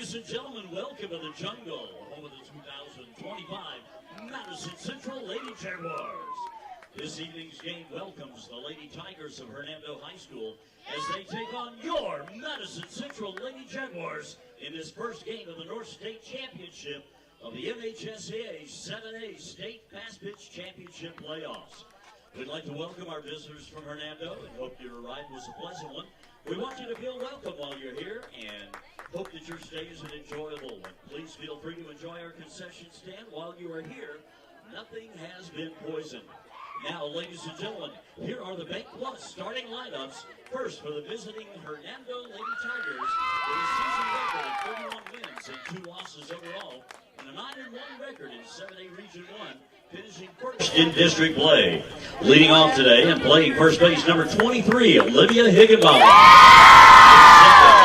Ladies and gentlemen, welcome to the jungle, home of the 2025 Madison Central Lady Jaguars. This evening's game welcomes the Lady Tigers of Hernando High School as they take on your Madison Central Lady Jaguars in this first game of the North State Championship of the MHSAA 7A State Fast Pitch Championship playoffs. We'd like to welcome our visitors from Hernando and hope your ride was a pleasant one. We want you to feel welcome while you're here and hope that your stay is an enjoyable one. Please feel free to enjoy our concession stand while you are here. Nothing has been poisoned. Now, ladies and gentlemen, here are the Bank Plus starting lineups. First, for the visiting Hernando Lady Tigers, with a season record of 31 wins and 2 losses overall, and a 9-1 record in 7A Region 1, finishing first in district play. Leading off today and playing first base, number 23, Olivia Higginbotham.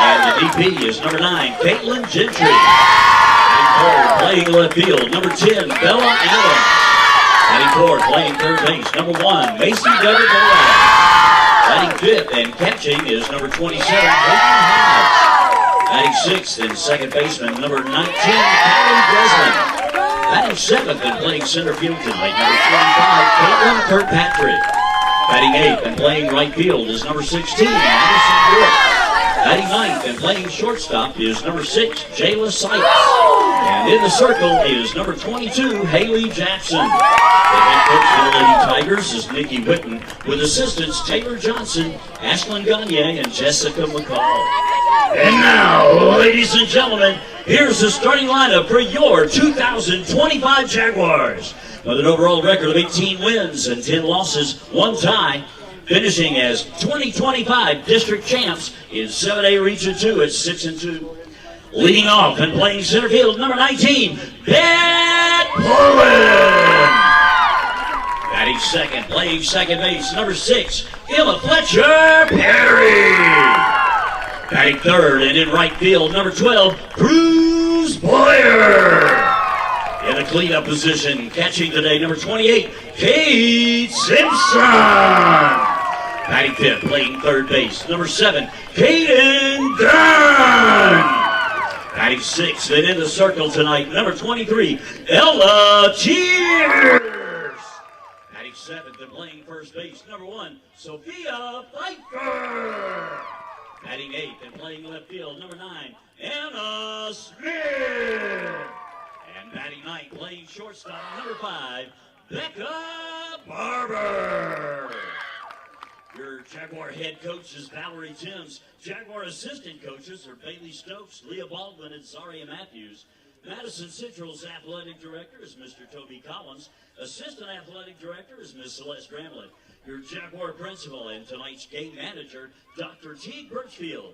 And the DP is number 9, Caitlin Gentry. And third, playing left field, number 10, Bella Adams. Batting fourth, playing third base, number 1, Macy Deborah. Batting fifth and catching is number 27, Hayden Hodge. Batting sixth and second baseman, number 19, Callie Breslin. Batting seventh and playing center field tonight, number 25, Caitlin Kirkpatrick. Batting eighth and playing right field is number 16, Madison Brooks. Batting ninth and playing shortstop is number 6, Jayla Sykes. And in the circle is number 22, Haley Jackson. The head coach for the Lady Tigers is Nikki Whitten, with assistants Taylor Johnson, Ashlyn Gagne, and Jessica McCall. And now, ladies and gentlemen, here's the starting lineup for your 2025 Jaguars. With an overall record of 18 wins and 10 losses, 1 tie, finishing as 2025 district champs in 7A Region 2 at 6-2. Leading off and playing center field, number 19, Beth Portland. Batting second, playing second base, number 6, Emma Fletcher Perry. Batting third and in right field, number 12, Cruz Boyer. In the cleanup position, catching today, number 28, Kate Simpson. Batting fifth, playing third base, number 7, Kaden Dunn. Batting sixth and in the circle tonight, number 23, Ella Cheers. Batting seventh and playing first base, number 1, Sophia Pfeiffer. Batting eighth and playing left field, number 9, Anna Smith. And batting ninth, playing shortstop, number 5, Becca Barber. Your Jaguar head coach is Valerie Timms. Jaguar assistant coaches are Bailey Stokes, Leah Baldwin, and Zaria Matthews. Madison Central's athletic director is Mr. Toby Collins. Assistant athletic director is Ms. Celeste Gramlett. Your Jaguar principal and tonight's game manager, Dr. T. Birchfield.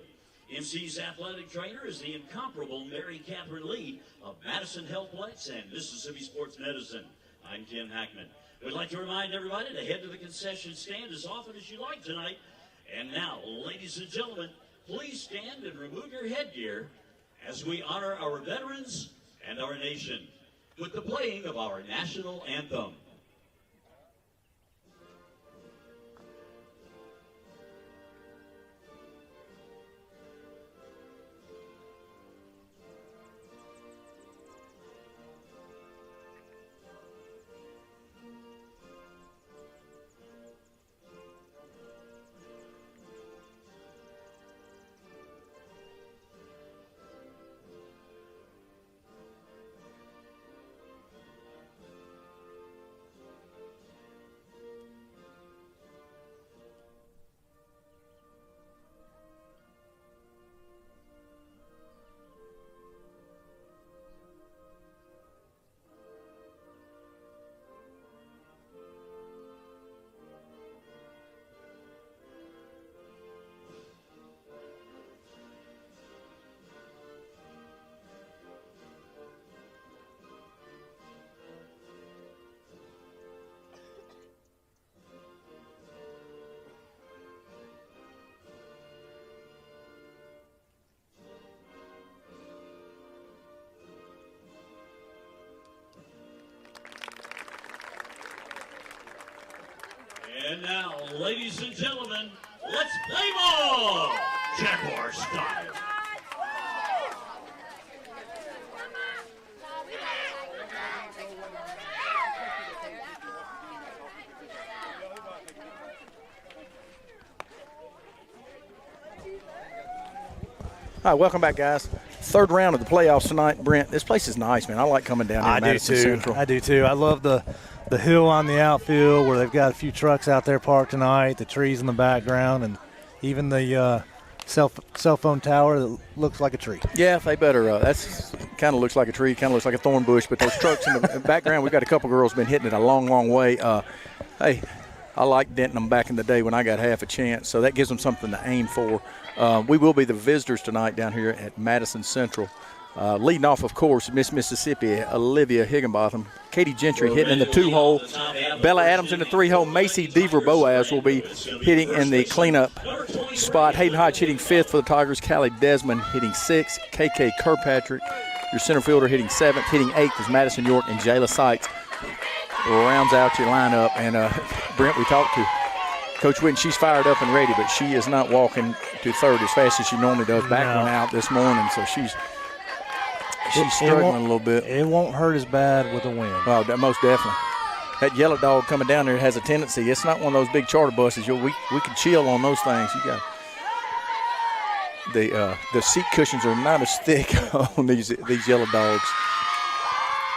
MC's athletic trainer is the incomparable Mary Catherine Lee of Madison Healthplex and Mississippi Sports Medicine. I'm Ken Hackman. We'd like to remind everybody to head to the concession stand as often as you like tonight. And now, ladies and gentlemen, please stand and remove your headgear as we honor our veterans and our nation with the playing of our national anthem. And now, ladies and gentlemen, let's play ball! Jaguar style. All right, welcome back, guys. Third round of the playoffs tonight. Brent, this place is nice, man. I like coming down here to Madison Central. I do, too. I love the hill on the outfield where they've got a few trucks out there parked tonight, the trees in the background, and even the cell phone tower that looks like a tree. Yeah, they better. That's kind of looks like a tree, kind of looks like a thorn bush, but those trucks in the background, we've got a couple girls been hitting it a long, long way. Hey, I liked denting them back in the day when I got half a chance, so that gives them something to aim for. We will be the visitors tonight down here at Madison Central. Leading off, of course, Miss Mississippi, Olivia Higginbotham. Katie Gentry hitting in the 2-hole. Bella Adams in the 3-hole. Macy Deaver Boaz will be hitting in the cleanup spot. Hayden Hodge hitting 5th for the Tigers. Callie Desmond hitting 6th. KK Kirkpatrick, your center fielder, hitting 7th. Hitting 8th is Madison York, and Jayla Sykes rounds out your lineup. And Brent, we talked to Coach Witten. She's fired up and ready, but she is not walking to third as fast as she normally does. Back one out this morning, so she's struggling a little bit. It won't hurt as bad with a win. Oh, most definitely. That yellow dog coming down there has a tendency. It's not one of those big charter buses. We can chill on those things. You got the seat cushions are not as thick on these yellow dogs.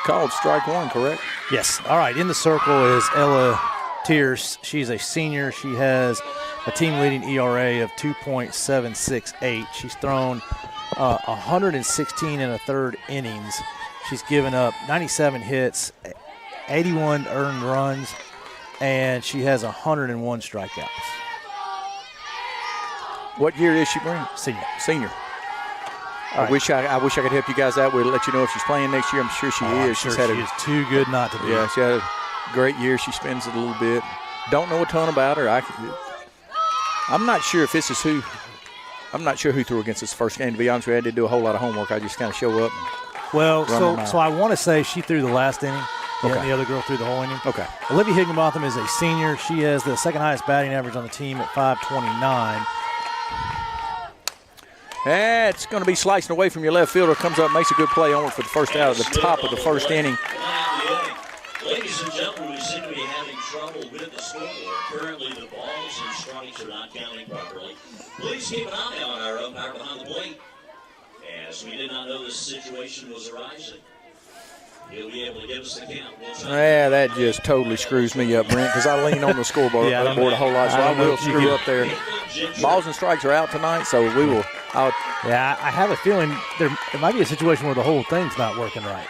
Called strike one, correct? Yes. All right. In the circle is Ella Tears. She's a senior. She has a team-leading ERA of 2.768. She's thrown 116 in a third innings. She's given up 97 hits, 81 earned runs, and she has 101 strikeouts. What year is she, Brent? Senior. I wish I could help you guys out. We'll let you know if she's playing next year. I'm sure she is. She is too good not to be. Yeah, she had a great year. She spends it a little bit. Don't know a ton about her. I'm not sure if this is who. I'm not sure who threw against this first game, to be honest with you. I didn't do a whole lot of homework. I just kind of show up. Well, so I want to say she threw the last inning. Okay. And the other girl threw the whole inning. Okay. Olivia Higginbotham is a senior. She has the second highest batting average on the team at 529. It's going to be slicing away from your left fielder. Comes up, makes a good play on it for the first out of the top of the first inning. Ladies and gentlemen, we seem to be having trouble with the scoreboard. Currently, the balls and strikes are not counting properly. Please keep an eye on our umpire behind the plate, as we did not know this situation was arising. He'll be able to give us the count. Yeah, that just totally screws me up, Brent, because I lean on the scoreboard a whole lot, so I will screw up there. Balls and strikes are out tonight, so we will. Yeah, I have a feeling there might be a situation where the whole thing's not working right.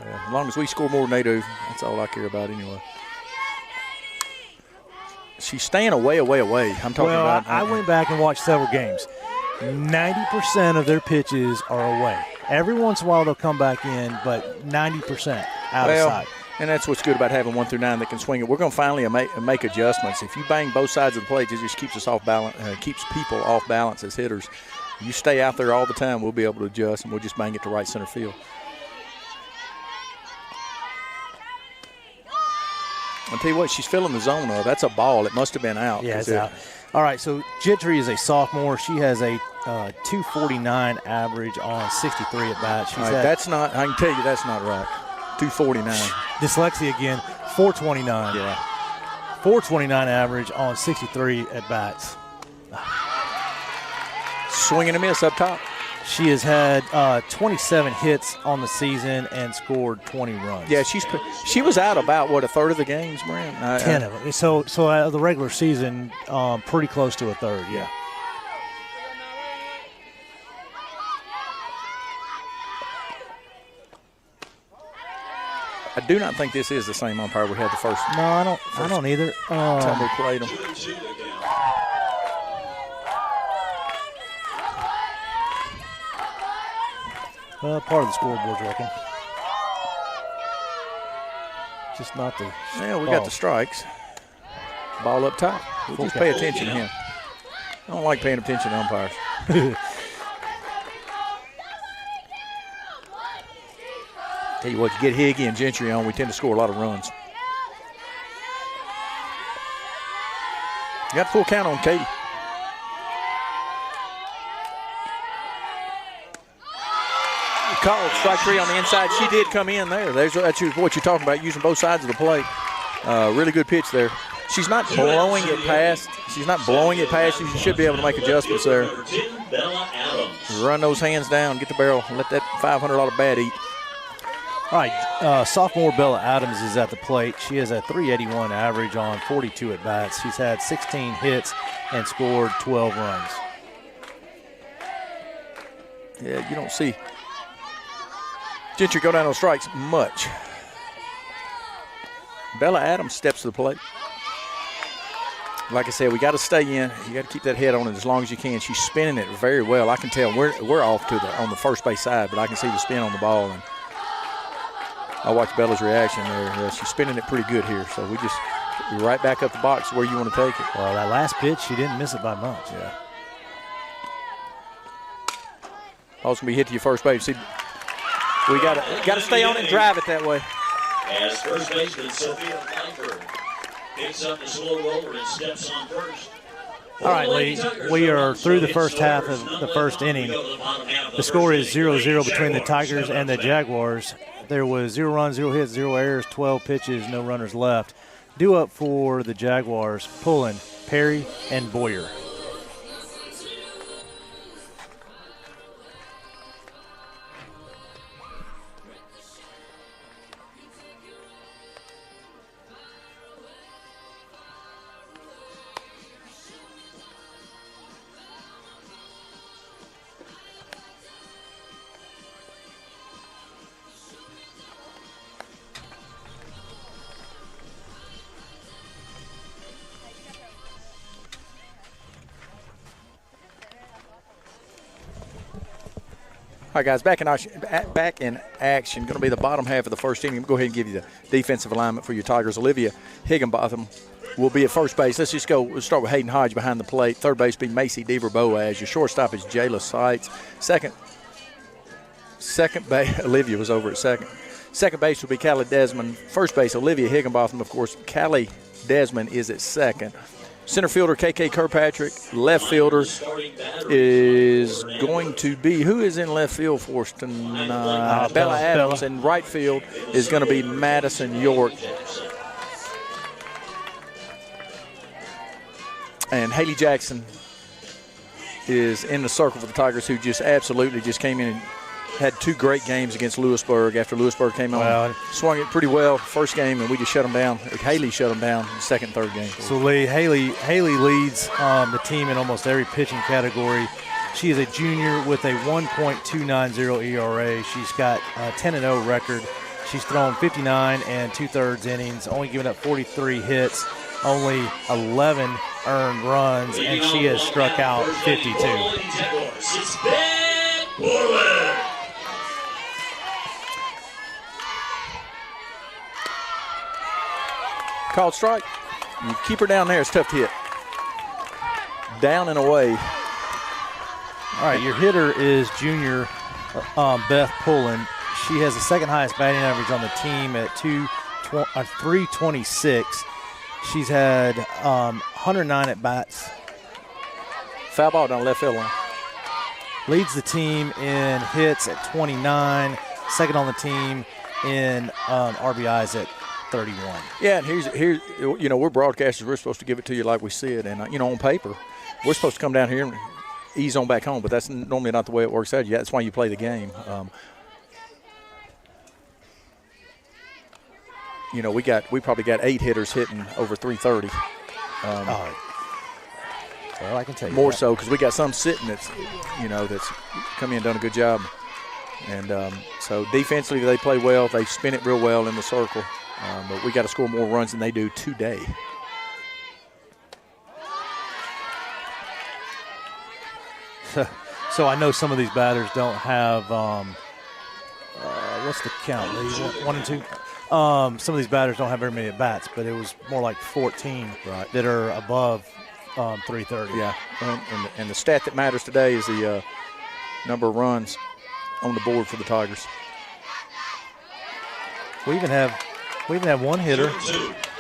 As long as we score more than they do, that's all I care about anyway. She's staying away. I'm talking about. I went back and watched several games. 90% of their pitches are away. Every once in a while they'll come back in, but 90% out of sight. And that's what's good about having 1 through 9 that can swing it. We're going to finally make adjustments. If you bang both sides of the plate, it just keeps us off balance, keeps people off balance as hitters. You stay out there all the time, we'll be able to adjust, and we'll just bang it to right center field. I'll tell you what, she's filling the zone up. That's a ball. It must have been out. Yeah, it's out. All right, so Gentry is a sophomore. She has a 249 average on 63 at bats. That's not. I can tell you that's not right. 249. Dyslexia again. 429. Yeah. 429 average on 63 at bats. Swing and a miss up top. She has had 27 hits on the season and scored 20 runs. Yeah, she was out about, a third of the games, Brent? 10 of them. So out of the regular season, pretty close to a third, yeah. I do not think this is the same umpire we had the first. No, I don't either. Time we played them. Part of the scoreboard's working. Just not the. Yeah, we got the strikes. Ball up top. We'll just pay attention to him. I don't like paying attention to umpires. Tell you what, you get Higgy and Gentry on, we tend to score a lot of runs. You got full count on Katie. Called strike 3 on the inside. She did come in there. That's what you're talking about, using both sides of the plate. Really good pitch there. She's not blowing it past. She's not blowing it past you. She should be able to make adjustments there. Run those hands down, get the barrel, and let that $500 bat eat. All right, sophomore Bella Adams is at the plate. She has a .381 average on 42 at-bats. She's had 16 hits and scored 12 runs. Yeah, you don't see Gentry go down on strikes much. Bella Adams steps to the plate. Like I said, we got to stay in. You got to keep that head on it as long as you can. She's spinning it very well. I can tell we're off to on the first base side, but I can see the spin on the ball, and I watched Bella's reaction there. Yeah, she's spinning it pretty good here. So we're right back up the box where you want to take it. Well, that last pitch, she didn't miss it by much. Yeah. Ball's gonna be hit to your first base. See, we got to stay on it and drive it that way. As first baseman Sophia Pfeiffer picks up the slow roller and steps on first. All right, Lee, we are through the first half of the first inning. The score is 0-0 between the Tigers and the Jaguars. There was 0 runs, 0 hits, 0 errors, 12 pitches, no runners left. Due up for the Jaguars, Pullen, Perry, and Boyer. All right, guys, back in action. Going to be the bottom half of the first inning. Go ahead and give you the defensive alignment for your Tigers. Olivia Higginbotham will be at first base. Let's just go. We'll start with Hayden Hodge behind the plate. Third base be Macy Deaver Boaz. Your shortstop is Jayla Seitz. Second base, Olivia was over at second. Second base will be Callie Desmond. First base, Olivia Higginbotham. Of course, Callie Desmond is at second. Center fielder, KK Kirkpatrick. Left fielder is going to be, who is in left field for us tonight? Bella Adams. And right field is going to be Madison York. And Haley Jackson is in the circle for the Tigers, who just absolutely just came in and had 2 great games against Lewisburg after Lewisburg came on. Swung it pretty well first game, and we just shut them down. Haley shut them down in the second, third game. So, Lee, Haley leads the team in almost every pitching category. She is a junior with a 1.290 ERA. She's got a 10-0 record. She's thrown 59 and 2/3 innings, only giving up 43 hits, only 11 earned runs, and she has struck out 52. Called strike. You keep her down there. It's tough to hit. Down and away. All right, your hitter is junior Beth Pullen. She has the second highest batting average on the team at 326. She's had 109 at-bats. Foul ball down left field line. Leads the team in hits at 29. Second on the team in RBIs at 31. Yeah, and here's you know, we're broadcasters. We're supposed to give it to you like we see it. And, you know, on paper, we're supposed to come down here and ease on back home. But that's normally not the way it works out. Yeah, that's why you play the game. You know, we probably got 8 hitters hitting over 330. Well, I can tell you more that. so because we got some sitting that's come in and done a good job. And so defensively they play well. They spin it real well in the circle. But we got to score more runs than they do today. So I know some of these batters don't have what's the count, Lee? 1 and 2? Some of these batters don't have very many at-bats, but it was more like 14 that are above 330. Yeah, and the stat that matters today is the number of runs on the board for the Tigers. We even have one hitter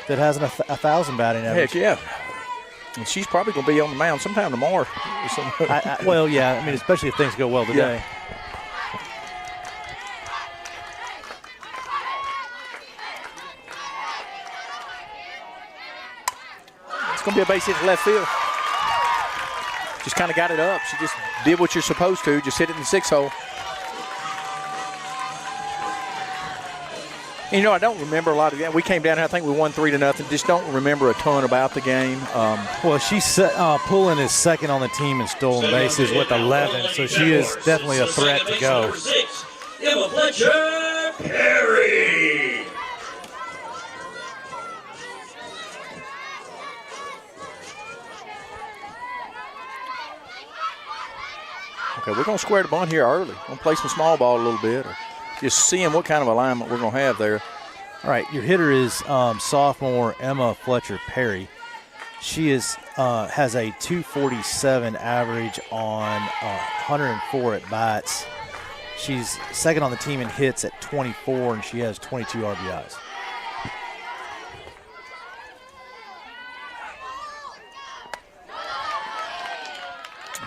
that has a 1,000 batting average. Heck yeah. And she's probably going to be on the mound sometime tomorrow. Well, yeah, I mean, especially if things go well today. Yeah. going to be a base hit to left field. Just kind of got it up. She just did what you're supposed to. Just hit it in the 6-hole. And, I don't remember a lot of that. We came down here, I think we won 3-0. Just don't remember a ton about the game. Well, she's pulling is second on the team in stolen bases with 11, so she is definitely a threat to go. Emma Fletcher Perry. Okay, we're going to square the bunt here early. We're going to play some small ball a little bit, or just seeing what kind of alignment we're going to have there. All right, your hitter is sophomore Emma Fletcher Perry. She has a 247 average on 104 at bats. She's second on the team in hits at 24, and she has 22 RBIs.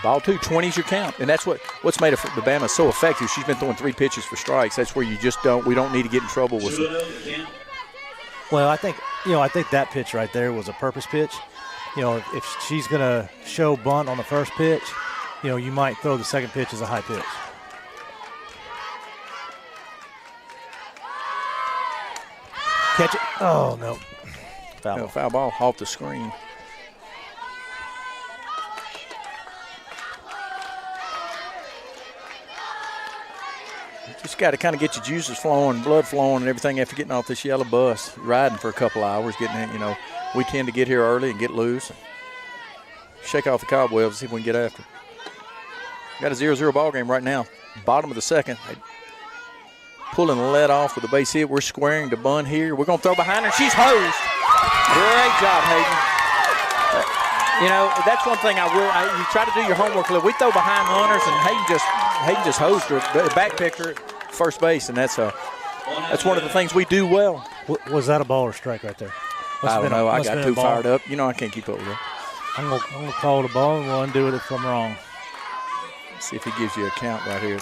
Ball 2, 20's your count. And that's what's made the Bama so effective. She's been throwing 3 pitches for strikes. That's where we don't need to get in trouble with it. Well, I think that pitch right there was a purpose pitch. If she's going to show bunt on the first pitch, you might throw the second pitch as a high pitch. Catch it. Oh, no. Foul ball off the screen. Just got to kind of get your juices flowing, blood flowing and everything after getting off this yellow bus, riding for a couple hours, getting in, we tend to get here early and get loose. Shake off the cobwebs, see if we can get after. Got a 0-0 ball game right now. Bottom of the second. Pulling the lead off with a base hit. We're squaring the bunt here. We're going to throw behind her. She's hosed. Great job, Hayden. That's one thing you try to do your homework. We throw behind runners, and Hayden just hosed her, back picked her at first base, and that's one of the things we do well. Was that a ball or strike right there? I don't know. I got too fired up. I can't keep up with it. I'm gonna call it a ball, and we'll undo it if I'm wrong. Let's see if he gives you a count right here.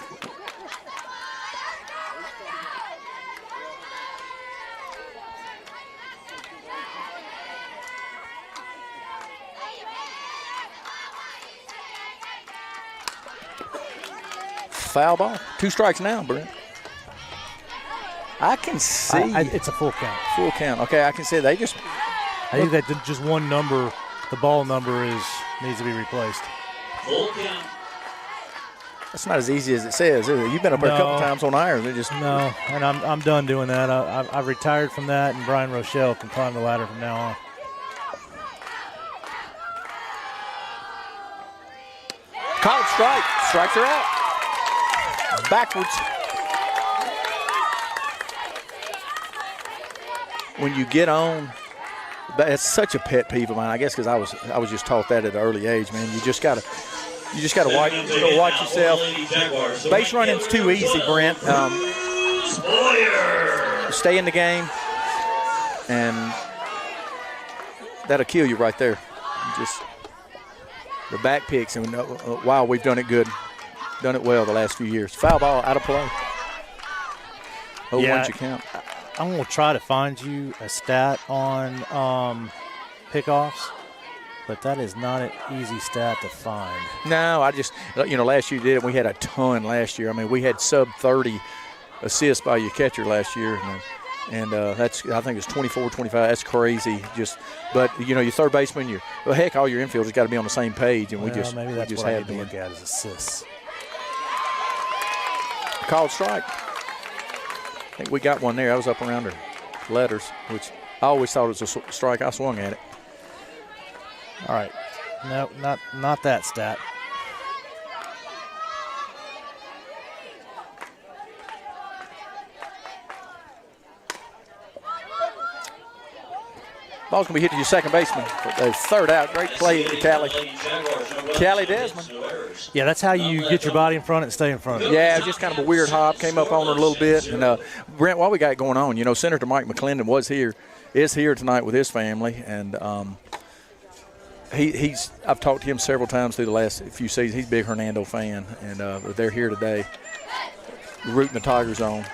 Foul ball. 2 strikes now, Brent. I can see. It's a full count. Full count. Okay, I can see they just. I think that just one number, the ball number needs to be replaced. Full count. That's not as easy as it says, is it? You've been up there a couple times on iron. No, and I'm done doing that. I've retired from that, and Brian Rochelle can climb the ladder from now on. Called strike. Strikes are out. Backwards. When you get on, that's such a pet peeve of mine. I guess because I was just taught that at an early age, man. You just gotta watch yourself. Base running's too easy, Brent. Stay in the game, and that'll kill you right there. Just the back picks, and wow, we've done it good. Done it well the last few years. Foul ball out of play. Oh, yeah, once you count. I'm going to try to find you a stat on pickoffs, but that is not an easy stat to find. No, I just, last year you did it. We had a ton last year. I mean, we had sub 30 assists by your catcher last year. And that's, I think it's 24, 25. That's crazy. But your third baseman, all your infielders got to be on the same page. And maybe that's what I need to look at is assists. Called strike. I think we got one there. I was up around her letters, which I always thought it was a strike. I swung at it. All right. No, not that stat. Ball's going to be hit to your second baseman. The third out. Great play, Callie Desmond. Yeah, that's how you get your body in front and stay in front. Yeah, just kind of a weird hop. Came up on her a little bit. And Brent, what we got going on, Senator Mike McClendon is here tonight with his family. And I've talked to him several times through the last few seasons. He's a big Hernando fan. And they're here today rooting the Tigers on.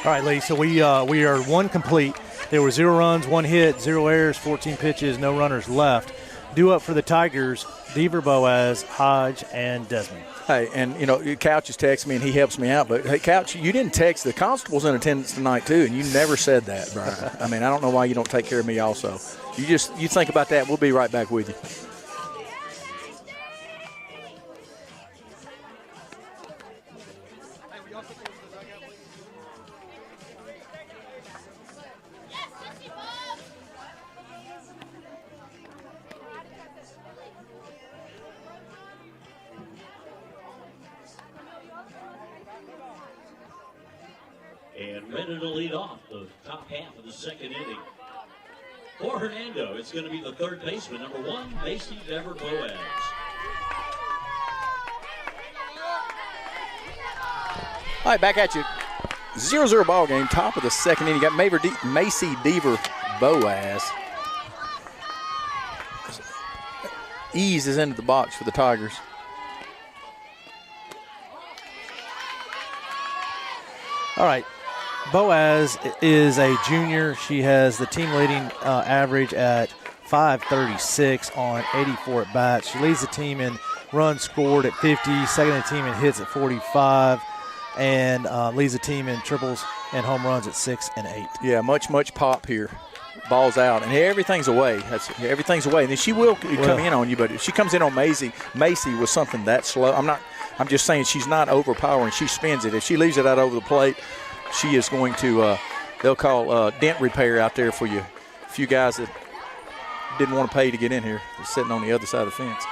All right, ladies, so we are one complete. There were 0 runs, 1 hit, 0 errors, 14 pitches, no runners left. due up for the Tigers, Deaver, Boaz, Hodge, and Desmond. Hey, and, Couch is texting me, and he helps me out. But, hey, Couch, you didn't text. The constable's in attendance tonight, too, and you never said that, Brian. I mean, I don't know why you don't take care of me also. You think about that. We'll be right back with you. And ready to lead off the top half of the second inning. For Hernando, it's going to be the third baseman, number 1, Macy Dever Boaz. All right, back at you. 0-0 ball game, top of the second inning. You got Macy Dever Boaz. Ease is into the box for the Tigers. All right. Boaz is a junior. She has the team leading average at 536 on 84 at bats. She leads the team in runs scored at 50, second in the team in hits at 45, and leads the team in triples and home runs at 6 and 8. Yeah, much pop here. Ball's out, and everything's away. Everything's away. And then she will come in on you, but if she comes in on Macy with something that slow, I'm just saying she's not overpowering. She spins it. If she leaves it out over the plate, she is going to, they'll call dent repair out there for you. A few guys that didn't want to pay to get in here. They're sitting on the other side of the fence.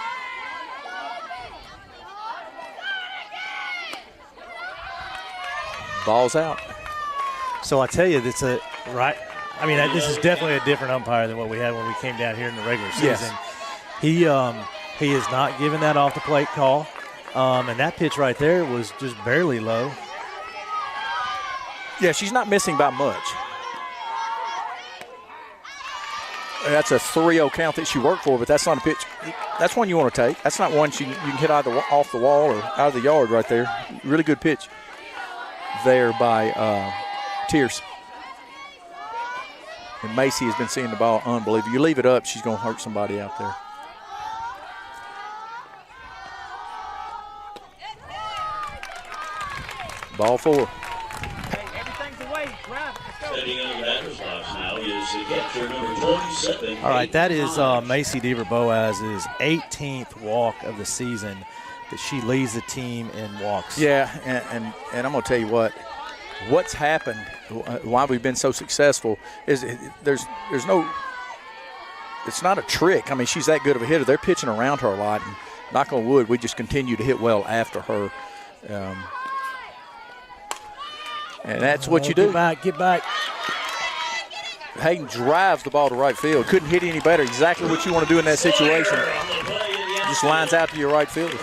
Ball's out. So I tell you, this is definitely a different umpire than what we had when we came down here in the regular season. Yes. He is not giving that off the plate call. And that pitch right there was just barely low. Yeah, she's not missing by much. That's a 3-0 count that she worked for, but that's not a pitch. That's one you want to take. That's not one you can hit either off the wall or out of the yard right there. Really good pitch there by Tierce. And Macy has been seeing the ball unbelievable. You leave it up, she's going to hurt somebody out there. Ball 4. Setting on the batter's box now is the catcher, number 27. All right, that is Macy Deaver Boaz's 18th walk of the season that she leads the team in walks. Yeah, and I'm going to tell you what's happened, why we've been so successful is there's no – it's not a trick. I mean, she's that good of a hitter. They're pitching around her a lot, and knock on wood, we just continue to hit well after her. And that's what you do. Get back. Hayden drives the ball to right field. Couldn't hit any better. Exactly what you want to do in that situation. Just lines out to your right fielder.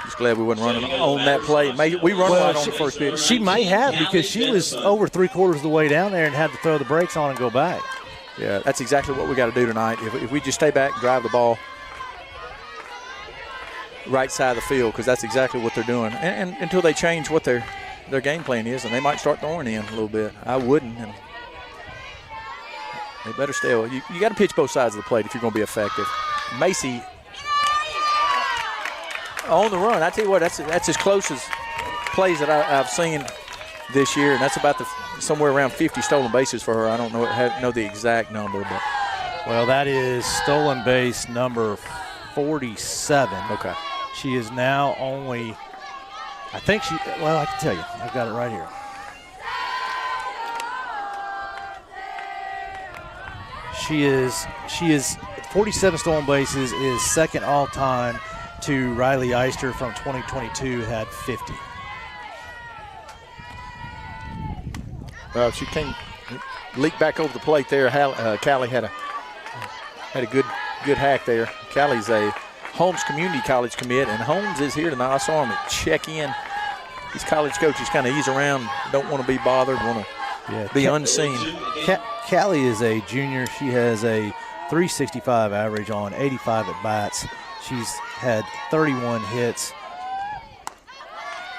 Just glad we wasn't running on that play. We run right on the first pitch. She may have because she was over 3/4 of the way down there and had to throw the brakes on and go back. Yeah, that's exactly what we got to do tonight. If we just stay back and drive the ball right side of the field, because that's exactly what they're doing. And until they change what their game plan is, and they might start throwing in a little bit. I wouldn't. And they better stay away. You got to pitch both sides of the plate if you're going to be effective. Macy on the run. I tell you what, that's as close as plays that I've seen this year, and that's about somewhere around 50 stolen bases for her. I don't know the exact number, but well, that is stolen base number 47. Okay. She is now only, I can tell you. I've got it right here. She is 47 stolen bases, is second all time to Riley Eister from 2022, had 50. She came, leaked back over the plate there. Callie had a good hack there. Callie's a Holmes Community College commit, and Holmes is here tonight. I saw him check in. These college coaches kind of ease around, don't want to be bothered, want to be unseen. Callie is a junior. She has a 365 average on 85 at bats. She's had 31 hits.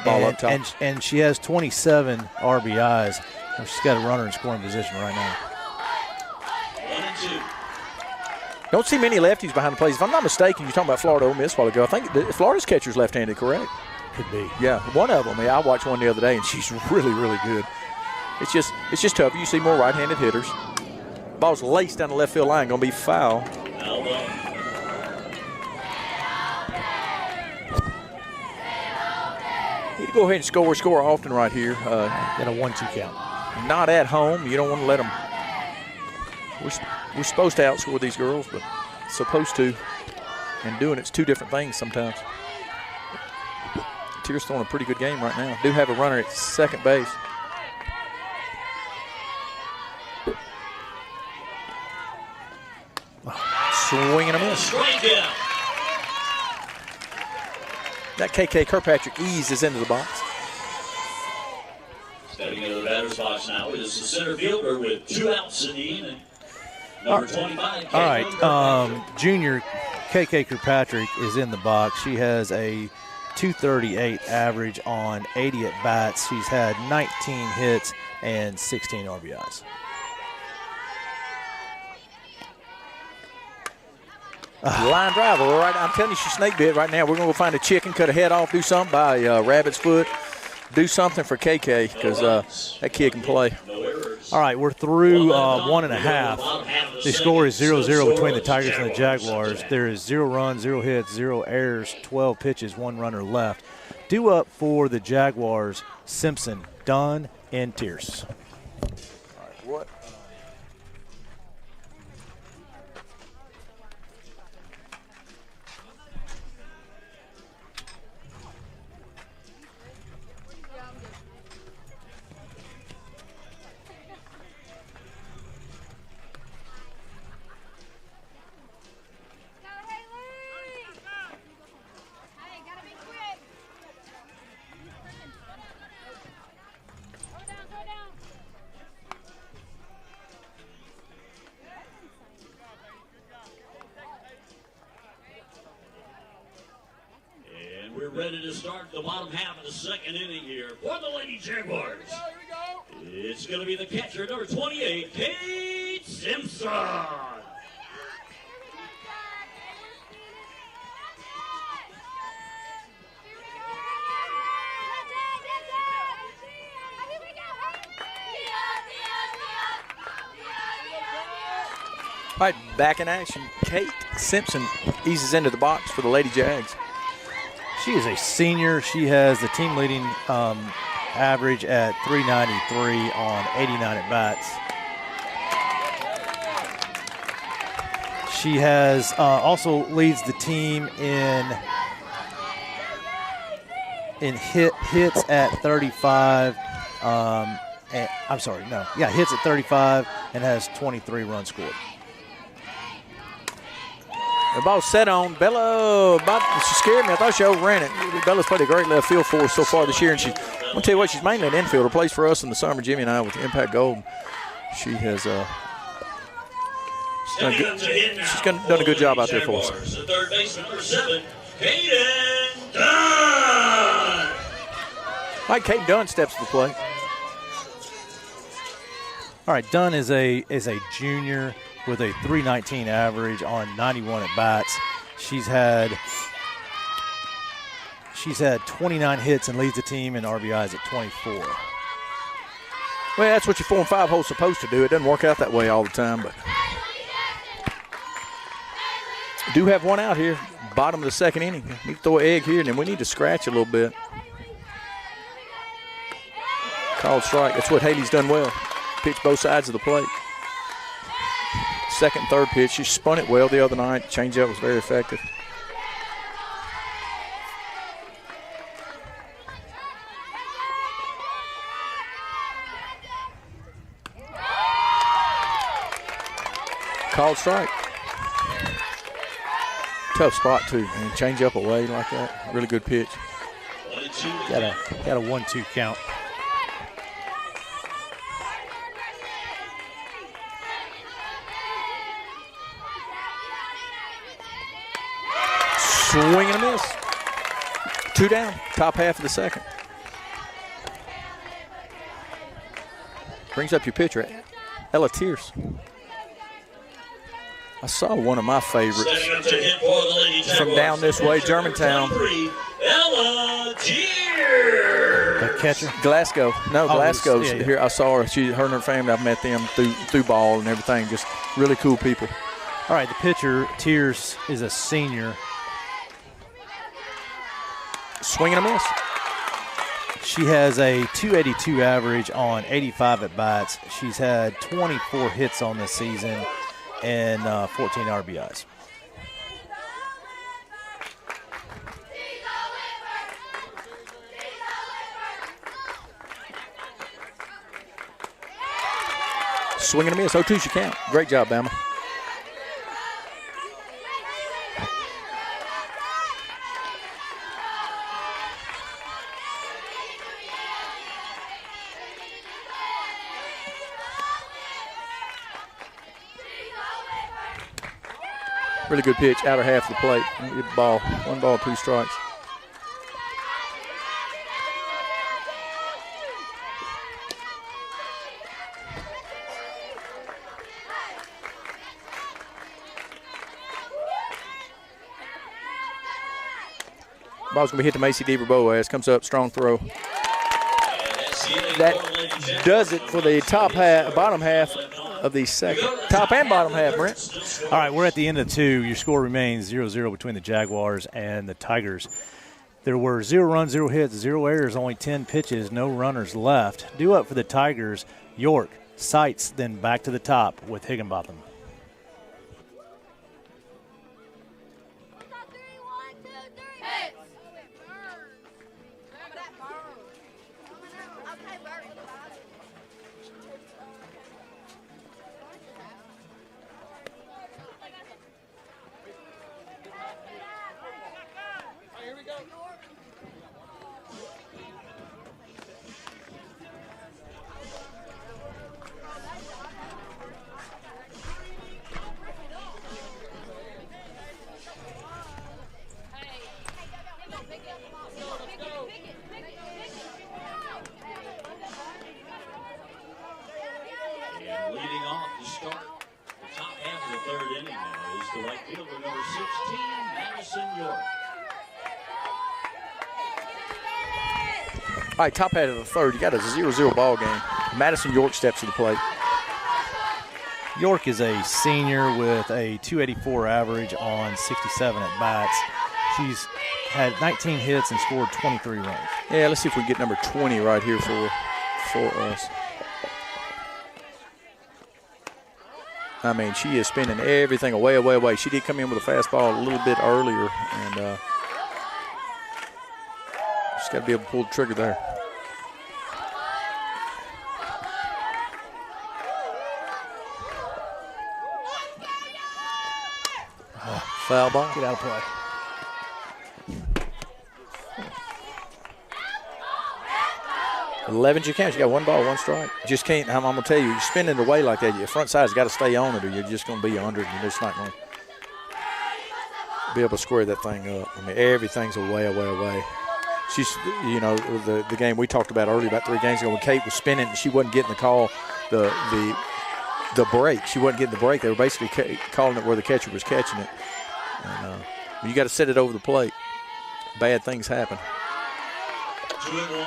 Ball up top. And she has 27 RBIs. She's got a runner in scoring position right now. Don't see many lefties behind the plates. If I'm not mistaken, you're talking about Florida Ole Miss a while ago. I think Florida's catcher's left-handed, correct? Could be. Yeah, one of them. Yeah, I watched one the other day, and she's really, really good. It's just tough. You see more right-handed hitters. Ball's laced down the left field line, going to be foul. Need to go ahead and score often right here. Got a 1-2 count. Not at home. You don't want to let them. We're supposed to outscore these girls, but supposed to. And doing it's two different things sometimes. Tier's throwing a pretty good game right now. Do have a runner at second base. Swing and a miss. That KK Kirkpatrick eases into the box. Stepping into the batter's box now is the center fielder with 2 outs in the inning. Number 25. All right, junior KK Kirkpatrick is in the box. She has a .238 average on 80 at-bats. She's had 19 hits and 16 RBIs. Line drive, all right. I'm telling you, she's snake bit right now. We're going to go find a chicken, cut a head off, do something by rabbit's foot. Do something for KK because that kid can play. All right, we're through 1.5. The score is 0-0 between the Tigers and the Jaguars. There is 0 runs, 0 hits, 0 errors, 12 pitches, 1 runner left. Due up for the Jaguars, Simpson, Dunn, and Tierce. All right, what? We're ready to start the bottom half of the second inning here for the Lady Jaguars. It's going to be the catcher, number 28, Kate Simpson. All right, back in action. Kate Simpson eases into the box for the Lady Jags. She is a senior. She has the team leading average at .393 on 89 at-bats. She has also leads the team in hits at 35. Hits at 35 and has 23 runs scored. The ball's set on. Bella, she scared me. I thought she overran it. Bella's played a great left field for us so far this year, and I'm going to tell you what, she's mainly an infielder. Plays for us in the summer, Jimmy and I, with Impact Gold. She has done a good job out there for us. The third base, number 7, Kaden Dunn. All right, Kaden Dunn steps to the plate. All right, Dunn is a junior with a .319 average on 91 at-bats. She's had 29 hits and leads the team in RBIs at 24. Well, that's what your 4 and 5 hole's supposed to do. It doesn't work out that way all the time, but do have one out here, bottom of the second inning. Need to throw an egg here, and then we need to scratch a little bit. Called strike. That's what Haley's done well. Pitch both sides of the plate. Second, third pitch. She spun it well the other night. Changeup was very effective. Called strike. Tough spot too. And change up away like that. Really good pitch. Got a 1-2 count. Swing and a miss. 2 down, top half of the second. Brings up your pitcher, Ella Tierce. I saw one of my favorites Setting up to hit for the Lady Jaguars. from down this way, Germantown. 23, Ella Tier. The catcher? Glasgow. No, Glasgow's yeah. here. I saw her. Her and her family, I've met them through ball and everything. Just really cool people. All right, the pitcher, Tiers, is a senior. Swing and a miss. She has a 282 average on 85 at-bats. She's had 24 hits on this season and 14 RBIs. Swing and a miss. 0-2's your count. Great job, Bama. Really good pitch, outer half of the plate. Ball, 1 ball, 2 strikes. Ball's going to be hit to Macy Deaver Boaz. Comes up, strong throw. That does it for the top half, bottom half of the second. Top and bottom half, Brent. All right, we're at the end of 2. Your score remains 0-0 between the Jaguars and the Tigers. There were 0 runs, 0 hits, 0 errors, only 10 pitches, no runners left. Due up for the Tigers, York, Seitz, then back to the top with Higginbotham. All right, top half of the third. You got a 0-0 ball game. Madison York steps to the plate. York is a senior with a 284 average on 67 at-bats. She's had 19 hits and scored 23 runs. Yeah, let's see if we can get number 20 right here for us. I mean, she is spinning everything away. She did come in with a fastball a little bit earlier, and just got to be able to pull the trigger there. Foul ball. Get out of play. Eleven's your count. You got 1 ball, 1 strike. Just can't. I'm going to tell you, you're spinning it away like that. Your front side's got to stay on it, or you're just going to be under it. You're just not going to be able to square that thing up. I mean, everything's away. She's, you know, the game we talked about earlier, about 3 games ago, when Kate was spinning and she wasn't getting the call, the break. She wasn't getting the break. They were basically calling it where the catcher was catching it. And you got to set it over the plate. Bad things happen. 2-1.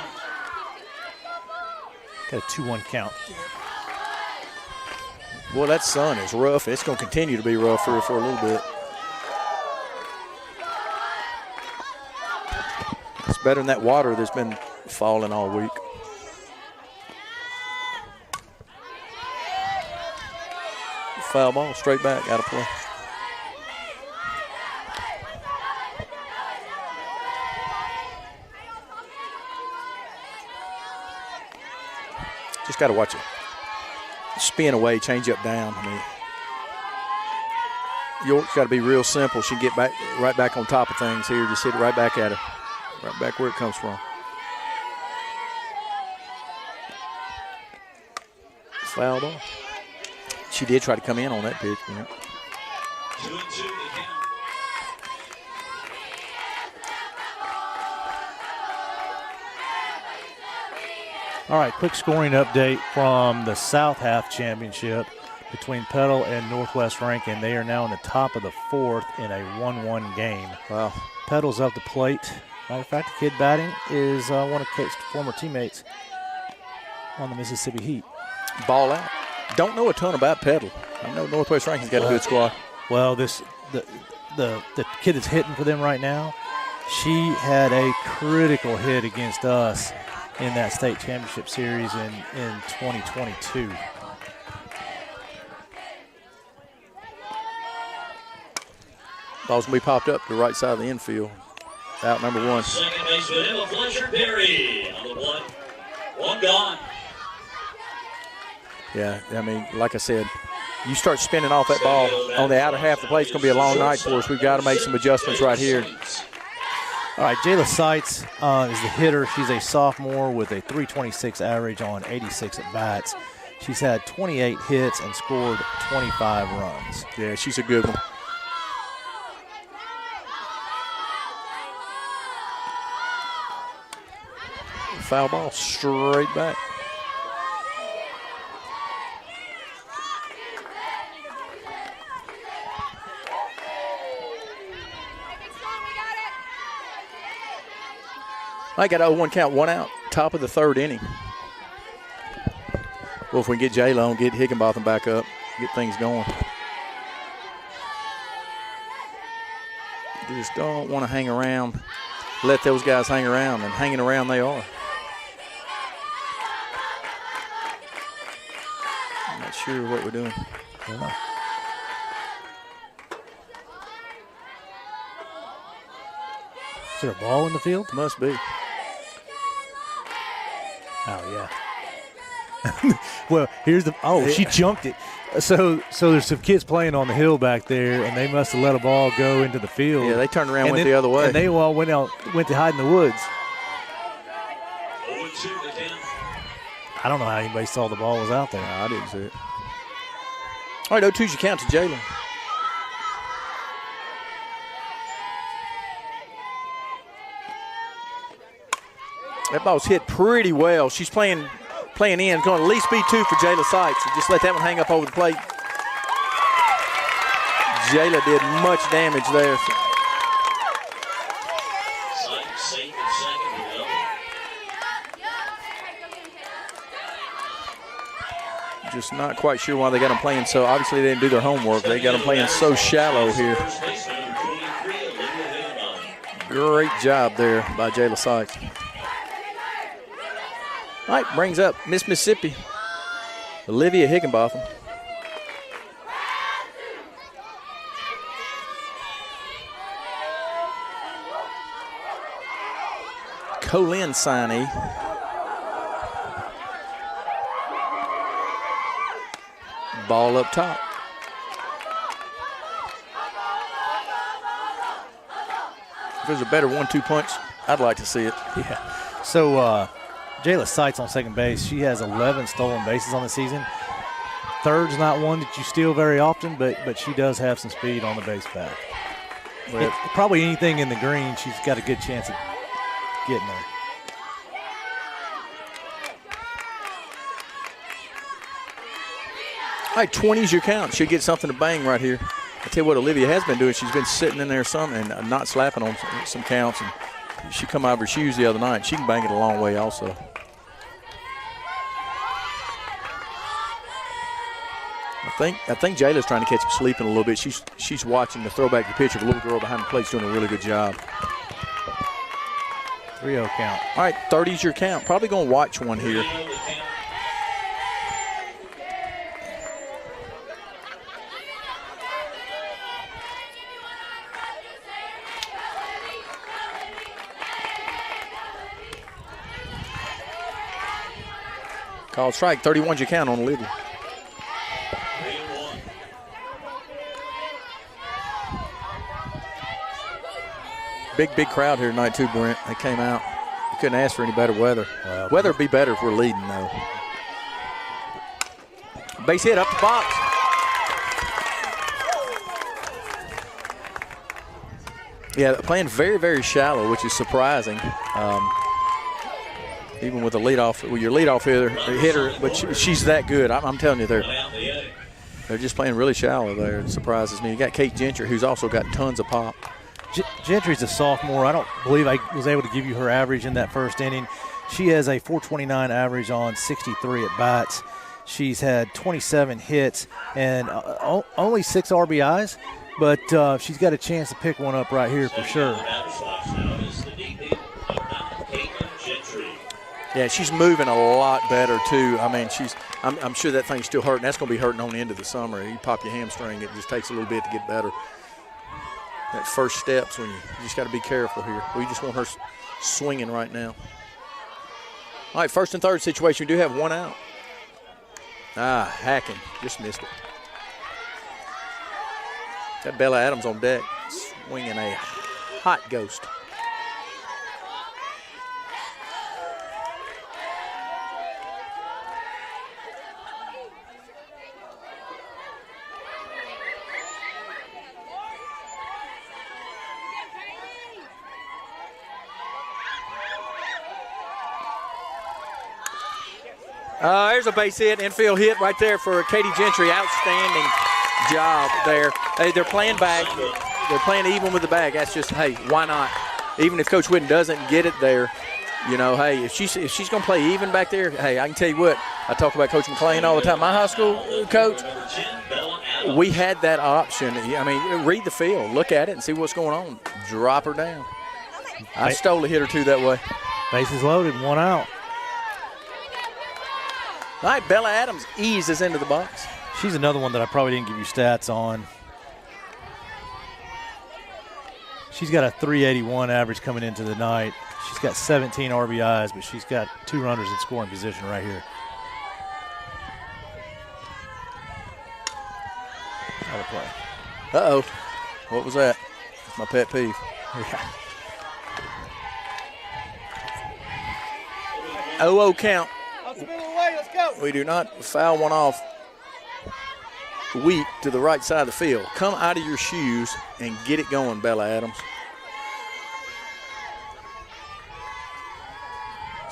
Got a 2-1 count. Boy, that sun is rough. It's going to continue to be rough here for a little bit. It's better than that water that's been falling all week. Foul ball, straight back, out of play. Just got to watch it. Spin away, change up down. I mean, York's got to be real simple. She can get back, right back on top of things here. Just hit it right back at her. Right back where it comes from. Foul ball. She did try to come in on that pitch. Yeah. 2-2 to count. All right, quick scoring update from the South Half Championship. between Petal and Northwest Rankin. They are now in the top of the 4th in a 1-1 game. Wow. Petal's up the plate. Matter of fact, the kid batting is one of Kate's former teammates on the Mississippi Heat. Ball out. Don't know a ton about Petal. I know Northwest Rankin's got a good squad. Well, the kid that's hitting for them right now, she had a critical hit against us in that state championship series in 2022. Ball's going to be popped up to the right side of the infield. Out number 1. Second baseman Emma Fletcher-Perry on the plate. 1 gone. Yeah, I mean, like I said, you start spinning off that ball on the outer half of the plate, it's going to be a long night for us. We've got to make some adjustments right here. All right, Jayla Seitz is the hitter. She's a sophomore with a .326 average on 86 at-bats. She's had 28 hits and scored 25 runs. Yeah, she's a good one. Foul ball straight back. I got a 0-1 count, 1 out, top of the 3rd inning. Well, if we can get J-Lo and get Higginbotham back up, get things going. Just don't want to hang around, let those guys hang around, and hanging around they are. I'm not sure what we're doing. Yeah. Is there a ball in the field? Must be. Oh, yeah. Well, here's the – she junked it. So there's some kids playing on the hill back there, and they must have let a ball go into the field. Yeah, they turned around and went the other way. And they all went to hide in the woods. 0-2 the count. I don't know how anybody saw the ball was out there. No, I didn't see it. All right, 0-2's your count to Jalen. That ball's hit pretty well. She's playing in. Going to at least be 2 for Jayla Seitz. Just let that one hang up over the plate. Jayla did much damage there. Seitz safe at second to go. Just not quite sure why they got them playing so. Obviously, they didn't do their homework. They got them playing so shallow here. Great job there by Jayla Seitz. All right, brings up Miss Mississippi, Olivia Higginbotham. Colin signee. Ball up top. If there's a better 1-2 punch, I'd like to see it. Yeah. So, Jayla Seitz on second base. She has 11 stolen bases on the season. Third's not one that you steal very often, but she does have some speed on the base path. Probably anything in the green, she's got a good chance of getting there. All right, 20's your count. She'll get something to bang right here. I tell you what Olivia has been doing. She's been sitting in there some and not slapping on some counts. And she come out of her shoes the other night. She can bang it a long way also. I think Jayla's trying to catch him sleeping a little bit. She's watching the throwback to the pitcher. The little girl behind the plate's doing a really good job. 3-0 count. All right, 30's your count. Probably going to watch one here. Called strike. 31's your count on Olivia. Big crowd here tonight too, Brent. They came out. You couldn't ask for any better weather. Well, weather would be better if we're leading, though. Base hit up the box. Yeah, playing very, very shallow, which is surprising. Even with a leadoff, your leadoff hitter, but she's that good. I'm telling you there. They're just playing really shallow there. It surprises me. You got Kate Gentry, who's also got tons of pop. Gentry's a sophomore. I don't believe I was able to give you her average in that first inning. She has a 429 average on 63 at bats. She's had 27 hits and only 6 RBIs, but she's got a chance to pick one up right here for sure. Yeah, she's moving a lot better too. I mean, I'm sure that thing's still hurting. That's going to be hurting on the end of the summer. You pop your hamstring, it just takes a little bit to get better. That first steps when you just got to be careful here. We just want her swinging right now. All right, first and third situation. We do have one out. Hacking. Just missed it. Got Bella Adams on deck, swinging a hot ghost. There's a base hit, infield hit right there for Katie Gentry. Outstanding job there. Hey, they're playing back. They're playing even with the bag. That's just, hey, why not? Even if Coach Whitten doesn't get it there, you know, hey, if she's going to play even back there, hey, I can tell you what, I talk about Coach McClain all the time. My high school coach, we had that option. I mean, read the field, look at it, and see what's going on. Drop her down. I stole a hit or two that way. Bases loaded, one out. All right, Bella Adams eases into the box. She's another one that I probably didn't give you stats on. She's got a 381 average coming into the night. She's got 17 RBIs, but she's got 2 runners in scoring position right here. Out of play. Uh-oh. What was that? That's my pet peeve. Yeah. 0-0 count. Let's go. We do not foul one off. Weak to the right side of the field. Come out of your shoes and get it going, Bella Adams.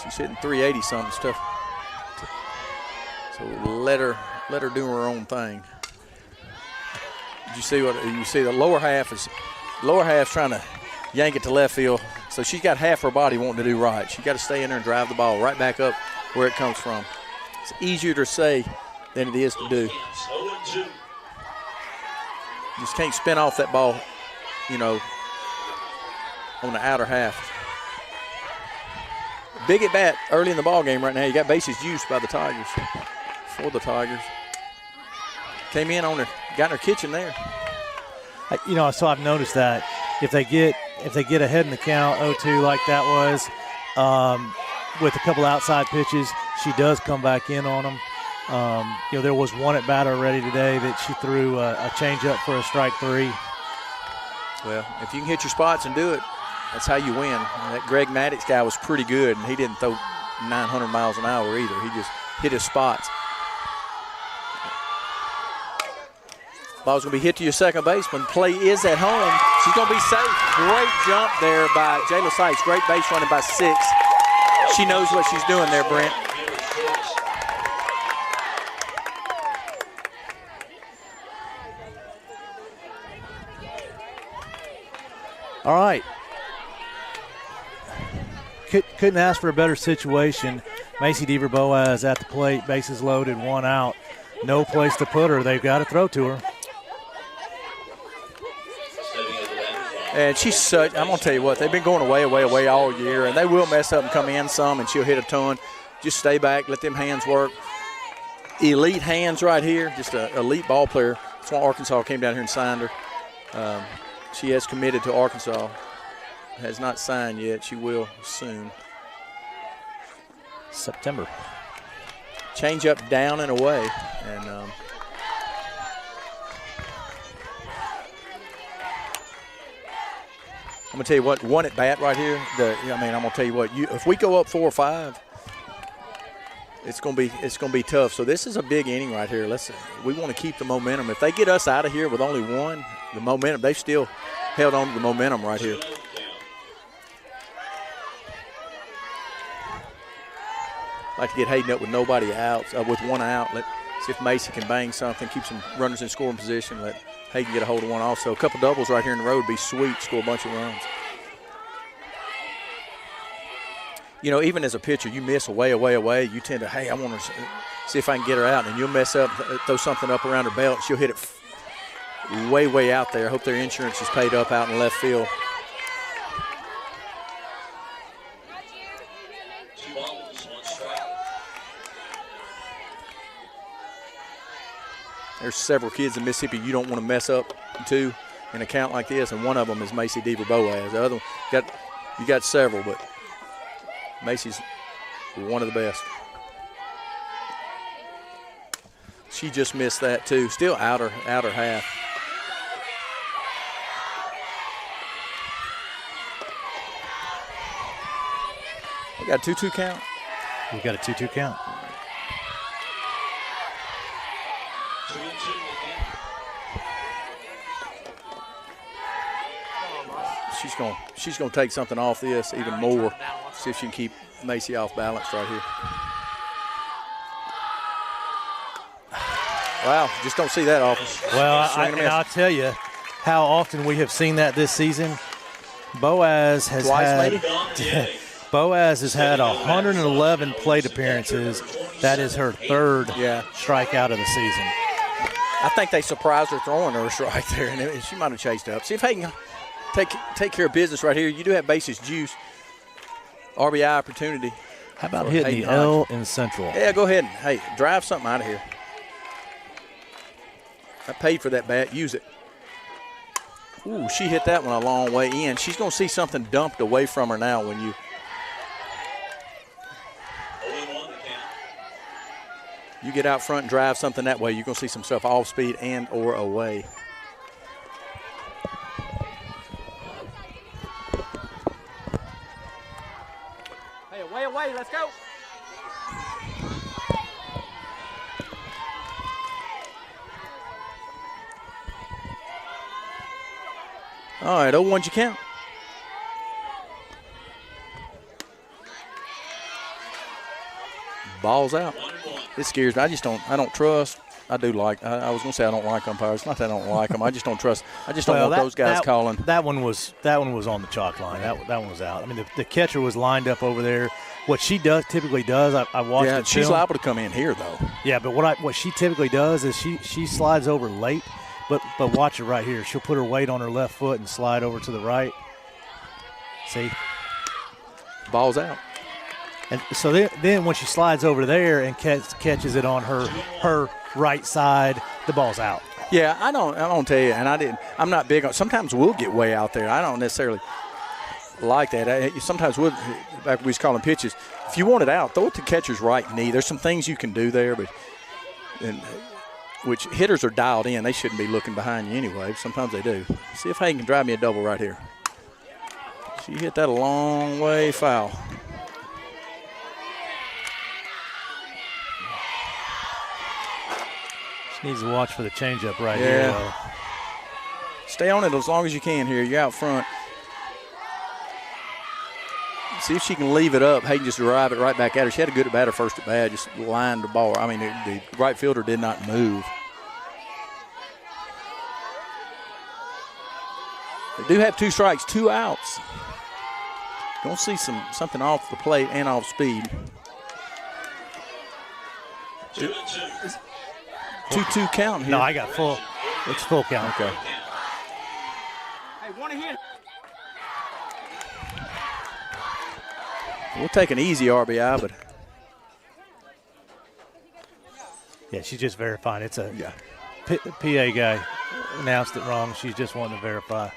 She's hitting 380 something stuff. So let her do her own thing. Did you see what you see? The lower half's trying to yank it to left field. So she's got half her body wanting to do right. She got to stay in there and drive the ball right back up where it comes from. It's easier to say than it is to do. You just can't spin off that ball, you know, on the outer half. Big at bat early in the ball game right now. You got bases juiced by the Tigers. For the Tigers. Came in on her, got in her kitchen there. You know, so I've noticed that if they get ahead in the count, 0-2 like that was, with a couple outside pitches, she does come back in on them. You know, there was one at bat already today that she threw a changeup for a strike 3. Well, if you can hit your spots and do it, that's how you win. That Greg Maddox guy was pretty good, and he didn't throw 900 miles an hour either. He just hit his spots. Ball's going to be hit to your second baseman. Play is at home. She's going to be safe. Great jump there by Jayla Sykes. Great base running by 6. She knows what she's doing there, Brent. All right. Couldn't ask for a better situation. Macy Deaver Boaz at the plate, bases loaded, 1 out. No place to put her. They've got to throw to her. And she's such, I'm going to tell you what, they've been going away all year, and they will mess up and come in some, and she'll hit a ton. Just stay back, let them hands work. Elite hands right here, just an elite ball player. That's why Arkansas came down here and signed her. She has committed to Arkansas. Has not signed yet. She will soon. September. Change up down and away. And I'm going to tell you what, one at bat right here. I'm going to tell you what, if we go up 4 or 5, it's going to be tough. So this is a big inning right here. We want to keep the momentum. If they get us out of here with only 1, the momentum, they've still held on to the momentum right here. Like to get Hayden up with nobody out, with 1 out. See if Macy can bang something, keep some runners in scoring position, let Hayden get a hold of one also. A couple doubles right here in the road would be sweet, score a bunch of runs. You know, even as a pitcher, you miss away, you tend to, hey, I want to see if I can get her out, and you'll mess up, throw something up around her belt. She'll hit it way out there. I hope their insurance is paid up out in left field. There's several kids in Mississippi you don't want to mess up to in a count like this, and one of them is Macy Deaver Boaz. The other one, you got several, but Macy's one of the best. She just missed that too. Still outer half. We got a 2-2 count. We got a 2-2 count. She's gonna take something off this even more. See if she can keep Macy off balance right here. Wow, just don't see that often. Well, I'll tell you how often we have seen that this season. Boaz has had 111 plate appearances. That is her third strikeout of the season. I think they surprised her throwing her a strike there, and she might have chased up. See if Hayden take care of business right here. You do have bases juice. RBI opportunity. How about hitting the L in Central? Yeah, go ahead and, hey, drive something out of here. I paid for that bat. Use it. Ooh, she hit that one a long way in. She's going to see something dumped away from her now when you. You get out front and drive something that way, you're going to see some stuff off speed and or away. Hey, away, let's go. All right, 0-1 you count. Ball's out. It scares me. I don't trust. I do like. I was going to say I don't like umpires. Not that I don't like them. I just don't trust. I just don't want those guys calling. That one was on the chalk line. That one was out. I mean, the catcher was lined up over there. What she typically does, I watched. Yeah, she's liable to come in here though. Yeah, but what she typically does is she slides over late. But watch it right here. She'll put her weight on her left foot and slide over to the right. See? Ball's out. And so then when she slides over there and catches it on her right side, the ball's out. Yeah, I don't tell you, and I'm not big on. Sometimes we'll get way out there. I don't necessarily like that. Sometimes back when we was calling pitches, if you want it out, throw it to catcher's right knee. There's some things you can do there, which hitters are dialed in. They shouldn't be looking behind you anyway. Sometimes they do. See if Hayden can drive me a double right here. She hit that a long way foul. She needs to watch for the changeup right here. Though. Stay on it as long as you can here. You're out front. See if she can leave it up. Hayden just drive it right back at her. She had a good at-bat her first at-bat, just lined the ball. I mean, the right fielder did not move. They do have 2 strikes, 2 outs. Gonna see something off the plate and off speed. 2-2 count here. No, I got full. It's full count. Okay. Hey, want to hit? We'll take an easy RBI, but yeah, she's just verifying. It's a PA guy announced it wrong. She's just wanting to verify.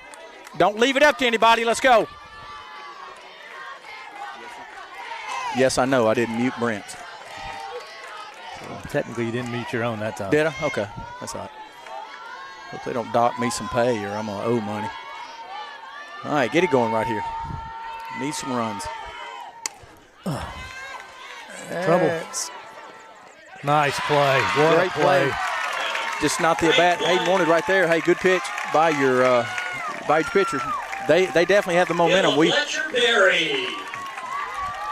Don't leave it up to anybody. Let's go. Yes, I know. I didn't mute Brent. Technically, you didn't mute your own that time. Did I? Okay. That's all right. Hope they don't dock me some pay or I'm going to owe money. All right, get it going right here. Need some runs. Trouble. Nice play. Great play. Just not the at-bat Hayden wanted right there. Hey, good pitch by your pitcher. They definitely have the momentum. Legendary.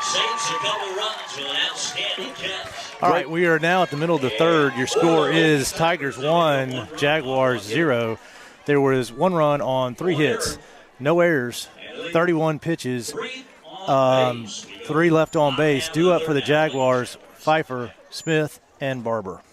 Saves a couple runs with an outstanding catch. All right, we are now at the middle of the third. Your score is Tigers 1, Jaguars 0. There was 1 run on 3 hits, no errors, 31 pitches, 3 left on base. Due up for the Jaguars, Pfeiffer, Smith, and Barber.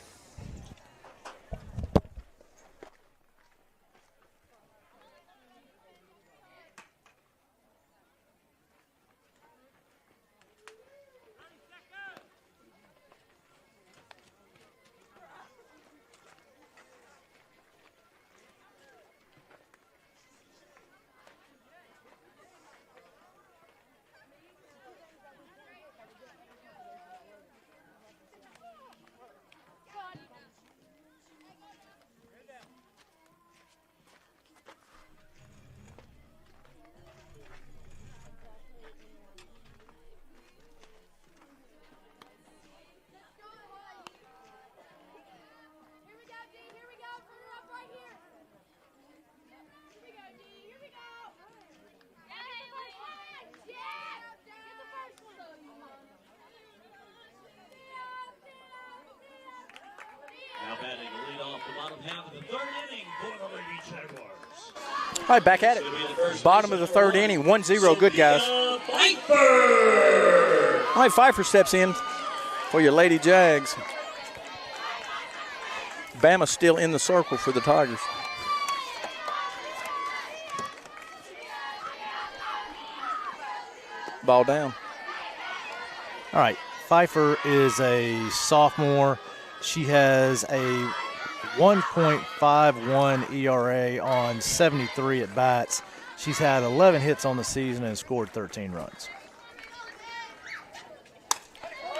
Now batting to lead off the bottom half of the third inning for the Lady Jaguars. All right, back at it. Bottom of the third inning, 1-0, good guys. Pfeiffer. All right, Pfeiffer steps in for your Lady Jags. Bama's still in the circle for the Tigers. Ball down. All right, Pfeiffer is a sophomore. She has a 1.51 ERA on 73 at-bats. She's had 11 hits on the season and scored 13 runs.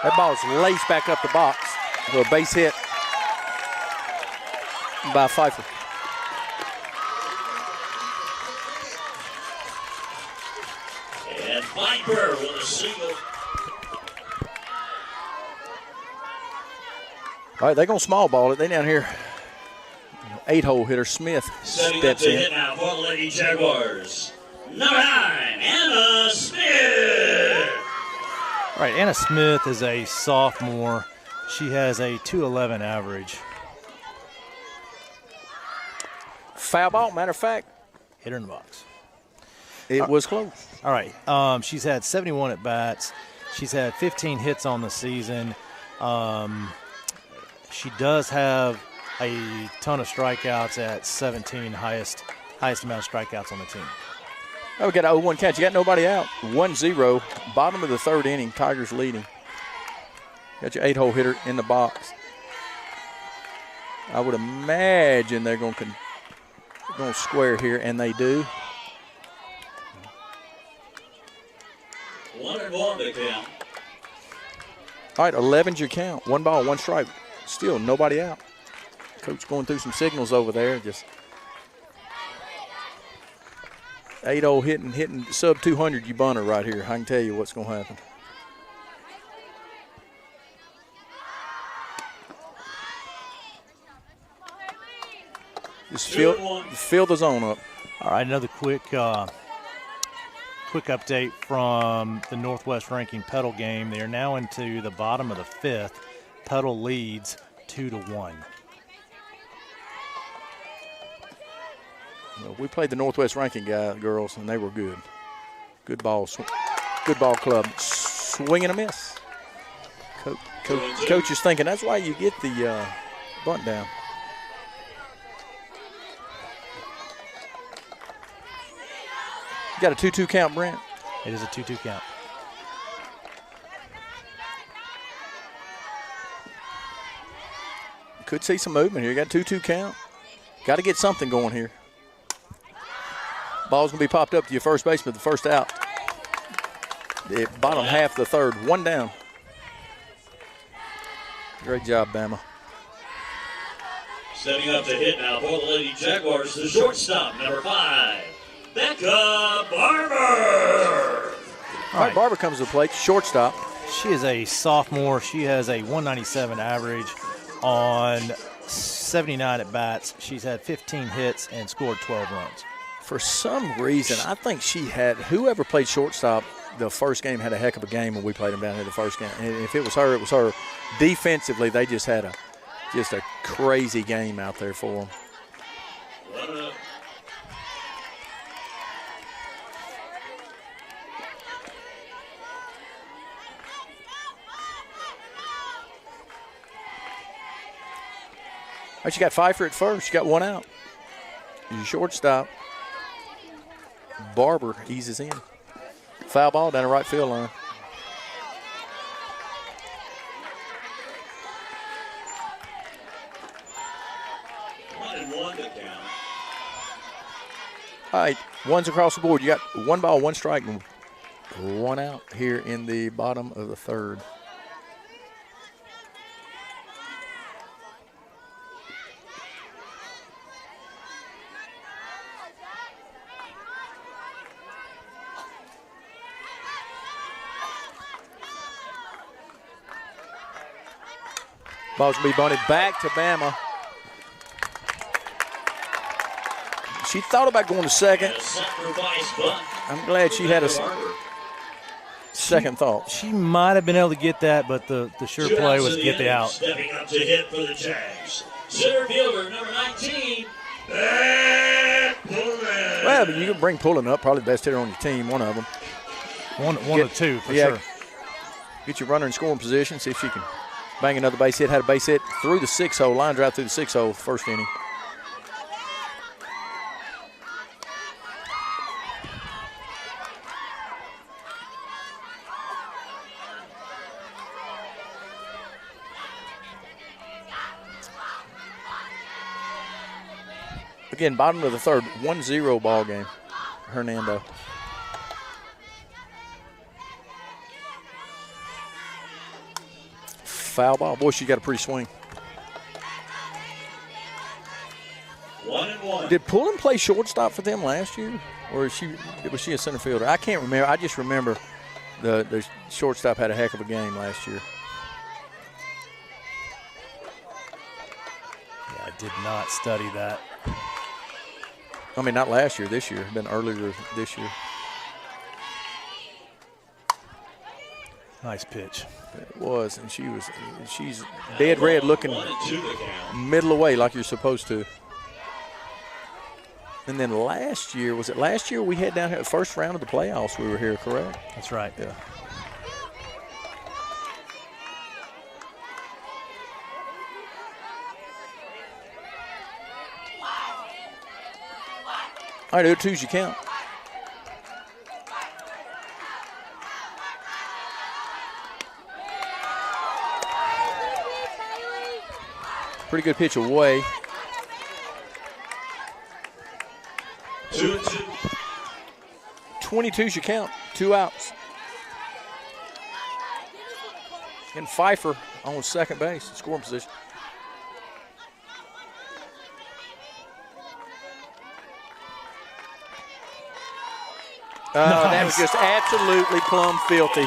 That ball's laced back up the box for a base hit by Pfeiffer. And Pfeiffer with a single. All right, they're going to small ball it. They down here. 8-hole hitter Smith Setting up steps to in. hit now for the Lady Jaguars. Number 9, Anna Smith. All right, Anna Smith is a sophomore. She has a .211 average. Foul ball, matter of fact. Hit her in the box. It was close. All right, she's had 71 at-bats. She's had 15 hits on the season. She does have a ton of strikeouts at 17, highest amount of strikeouts on the team. Oh, we got an 0-1 catch. You got nobody out. 1-0. Bottom of the third inning. Tigers leading. Got your 8-hole hitter in the box. I would imagine they're going to square here, and they do. 1-1 to count. All right, 11's your count. 1 ball, 1 strike. Still nobody out. Coach going through some signals over there. Just 8-0 hitting sub 200 you bunter right here. I can tell you what's going to happen. Just fill the zone up. All right, another quick update from the Northwest ranking Petal game. They are now into the bottom of the 5th. Petal leads 2-1. Well, we played the Northwest ranking girls, and they were good. Good ball club. Swing and a miss. Coach is thinking that's why you get the bunt down. You got a 2-2 count, Brent? It is a 2-2 count. Could see some movement here. You got 2-2 count. Got to get something going here. Ball's going to be popped up to your first baseman, the first out. The bottom half of the third. 1 down. Great job, Bama. Setting up to hit now for the Lady Jaguars, the shortstop, number 5, Becca Barber. All right, Barber comes to the plate, shortstop. She is a sophomore. She has a 197 average on 79 at-bats. She's had 15 hits and scored 12 runs. For some reason, I think she had, whoever played shortstop the first game had a heck of a game when we played them down here the first game. And if it was her, it was her. Defensively, they just had a crazy game out there for them. All right, you got Pfeiffer at first. You got one out. Your shortstop, Barber, eases in. Foul ball down the right field line. All right, one's across the board. You got one ball, one strike, and one out here in the bottom of the third. Ball's going to be bunted back to Bama. She thought about going to second. I'm glad she had a second thought. She might have been able to get that, but the sure play was to get the out. Stepping up to hit for the Jags. Center fielder, number 19, Pullen. Well, but you can bring Pullen up, probably the best hitter on your team, one of them. One or two, for sure. Get your runner in scoring position, see if she can bang another base hit. Had a base hit through the 6-hole, line drive through the 6-hole first inning. Again, bottom of the third, 1-0 ball game. Hernando. Foul ball. Boy, she got a pretty swing. 1-1. Did Pullen play shortstop for them last year? Or was she a center fielder? I can't remember. I just remember the shortstop had a heck of a game last year. Yeah, I did not study that. I mean, not last year, this year. It's been earlier this year. Nice pitch. It was, and she's dead red looking middle away like you're supposed to. And then last year, was it last year we had down here the first round of the playoffs we were here, correct? That's right. Yeah. All right, 0-2's you count. Pretty good pitch away. 2-2. 22's you count. 2 outs. And Pfeiffer on second base, scoring position. That was just absolutely plumb filthy.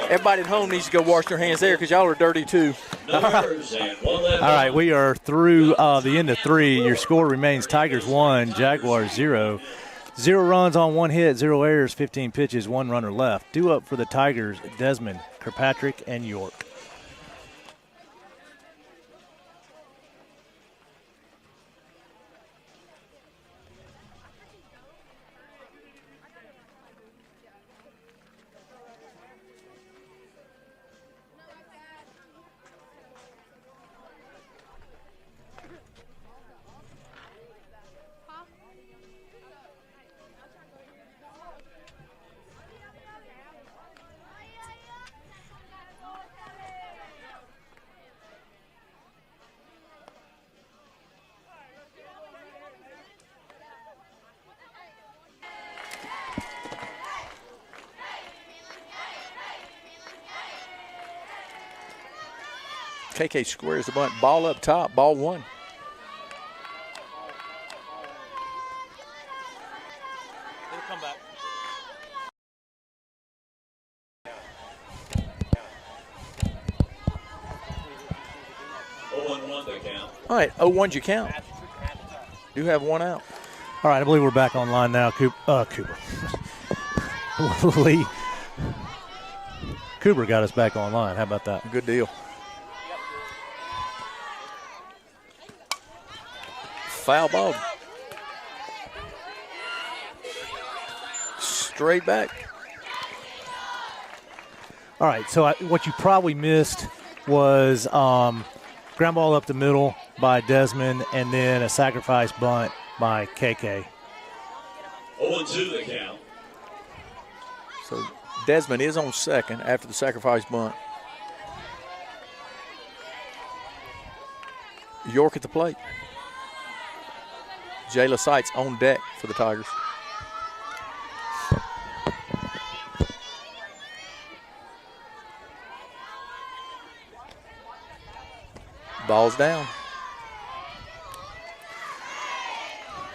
Everybody at home needs to go wash their hands there because y'all are dirty too. All right, we are through the end of 3. Your score remains Tigers 1, Jaguars 0. 0 runs on 1 hit, 0 errors, 15 pitches, 1 runner left. Due up for the Tigers, Desmond, Kirkpatrick, and York. KK squares the bunt. Ball up top. Ball 1. It'll come back. All right, 0-1's you count. You have 1 out. All right, I believe we're back online now, Cooper. Lee Cooper got us back online. How about that? Good deal. Foul ball. Straight back. All right, so what you probably missed was ground ball up the middle by Desmond and then a sacrifice bunt by KK. 0-2 the count. So Desmond is on second after the sacrifice bunt. York at the plate. Jayla Seitz on deck for the Tigers. Ball's down.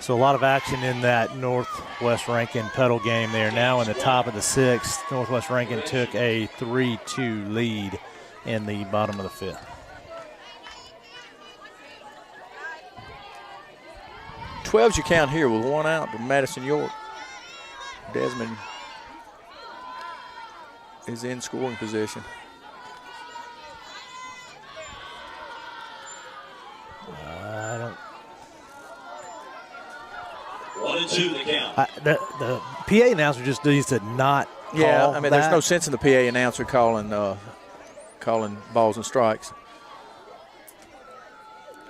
So a lot of action in that Northwest Rankin Pedal game. They are now in the top of the sixth. Northwest Rankin took a 3-2 lead in the bottom of the fifth. You count here with one out to Madison York. Desmond is in scoring position. I don't. 1-2 the count. The PA announcer just needs to not call. Yeah, I mean, there's that. no sense in the PA announcer calling balls and strikes.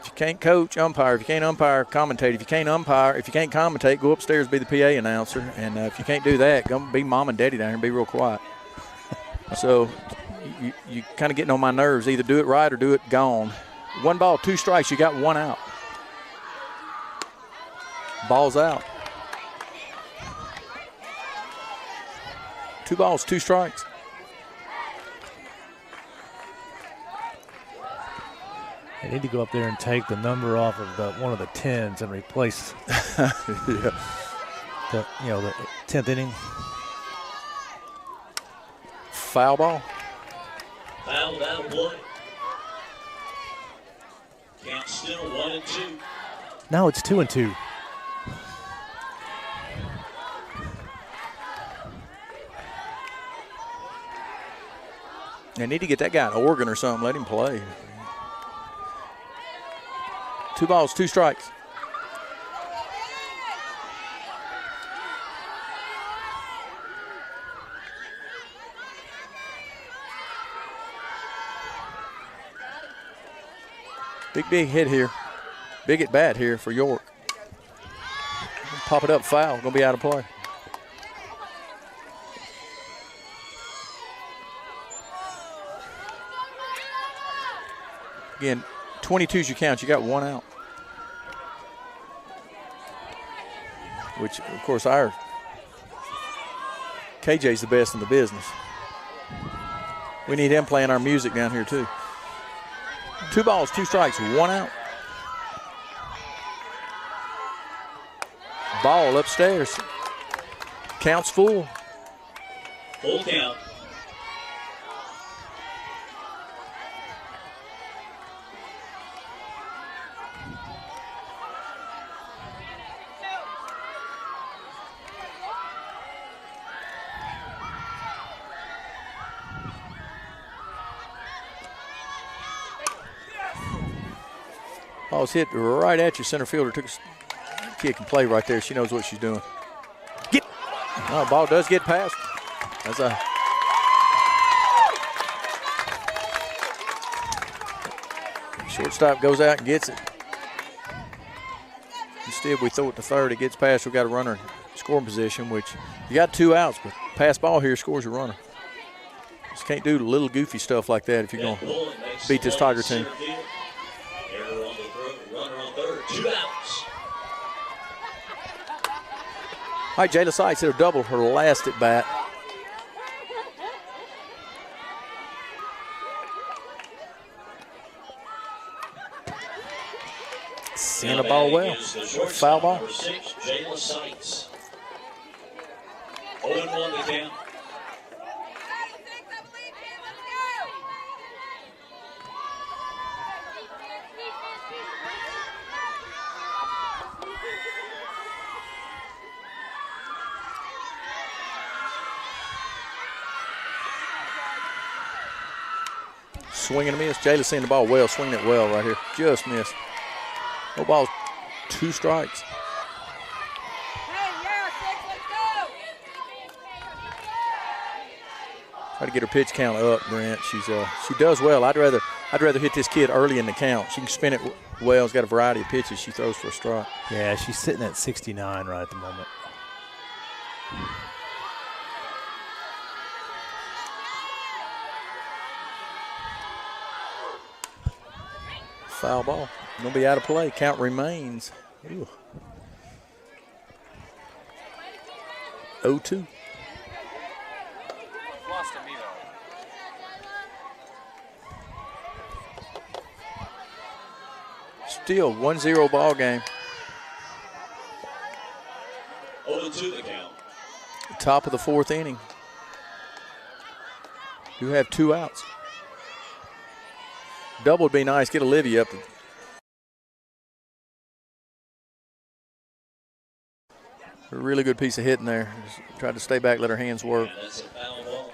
If you can't coach, umpire. If you can't umpire, commentate. If you can't commentate, go upstairs, be the PA announcer. And if you can't do that, go be mom and daddy down here and be real quiet. So you kind of getting on my nerves. Either do it right or do it gone. 1 ball, 2 strikes. You got 1 out. Ball's out. 2 balls, 2 strikes. They need to go up there and take the number off of one of the 10s and replace Yeah. the 10th inning. Foul ball. Foul out of play. Count still 1-2. No, it's 2-2. They need to get that guy an organ or something. Let him play. 2 balls, 2 strikes. Big hit here. Big at bat here for York. Pop it up, foul. Gonna be out of play. Again, 22's your count. You got 1 out. Which, of course, our KJ's the best in the business. We need him playing our music down here, too. 2 balls, 2 strikes, 1 out. Ball upstairs. Count's full. Full count. Ball's hit right at your center fielder. Took a kick and play right there. She knows what she's doing. Ball does get past. That's a shortstop goes out and gets it. Instead, we throw it to third. It gets past. We got a runner in scoring position, which you got 2 outs, but pass ball here scores your runner. Just can't do little goofy stuff like that if you're going to beat this Tiger team. Runner on third, 2 outs. All right, Jayla Seitz hit a double her last at bat. Seeing the ball well. Foul ball. Number 6, Jayla Seitz. 0-1 the count. Swing and a miss. Jayla's seeing the ball well, swinging it well right here. Just missed. No balls, 2 strikes. Try to get her pitch count up, Brent. She does well. I'd rather hit this kid early in the count. She can spin it well. She's got a variety of pitches she throws for a strike. Yeah, she's sitting at 69 right at the moment. Foul ball. Gonna be out of play. Count remains. 0-2. Still 1-0 ball game. 0-2 the count. Top of the 4th inning. You have 2 outs. Double would be nice. Get Olivia up. A really good piece of hitting there. Just tried to stay back, let her hands work. Yeah, that's a foul ball.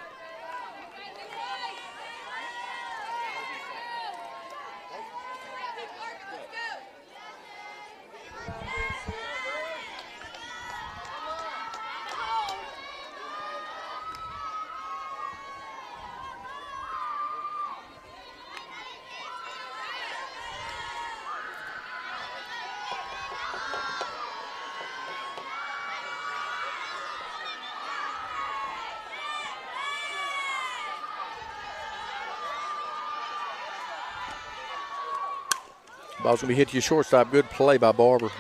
Ball's going to be hit to your shortstop. Good play by Barber. And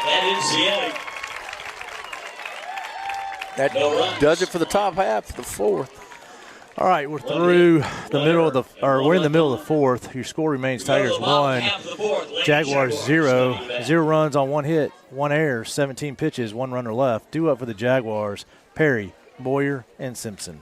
that is the inning. That does it for the top half of the 4th. All right, we're through the middle of the, or we're in the middle of the 4th. Your score remains Tigers 1, Jaguars 0. 0 runs on 1 hit, 1 error, 17 pitches, 1 runner left. Due up for the Jaguars, Perry, Boyer, and Simpson.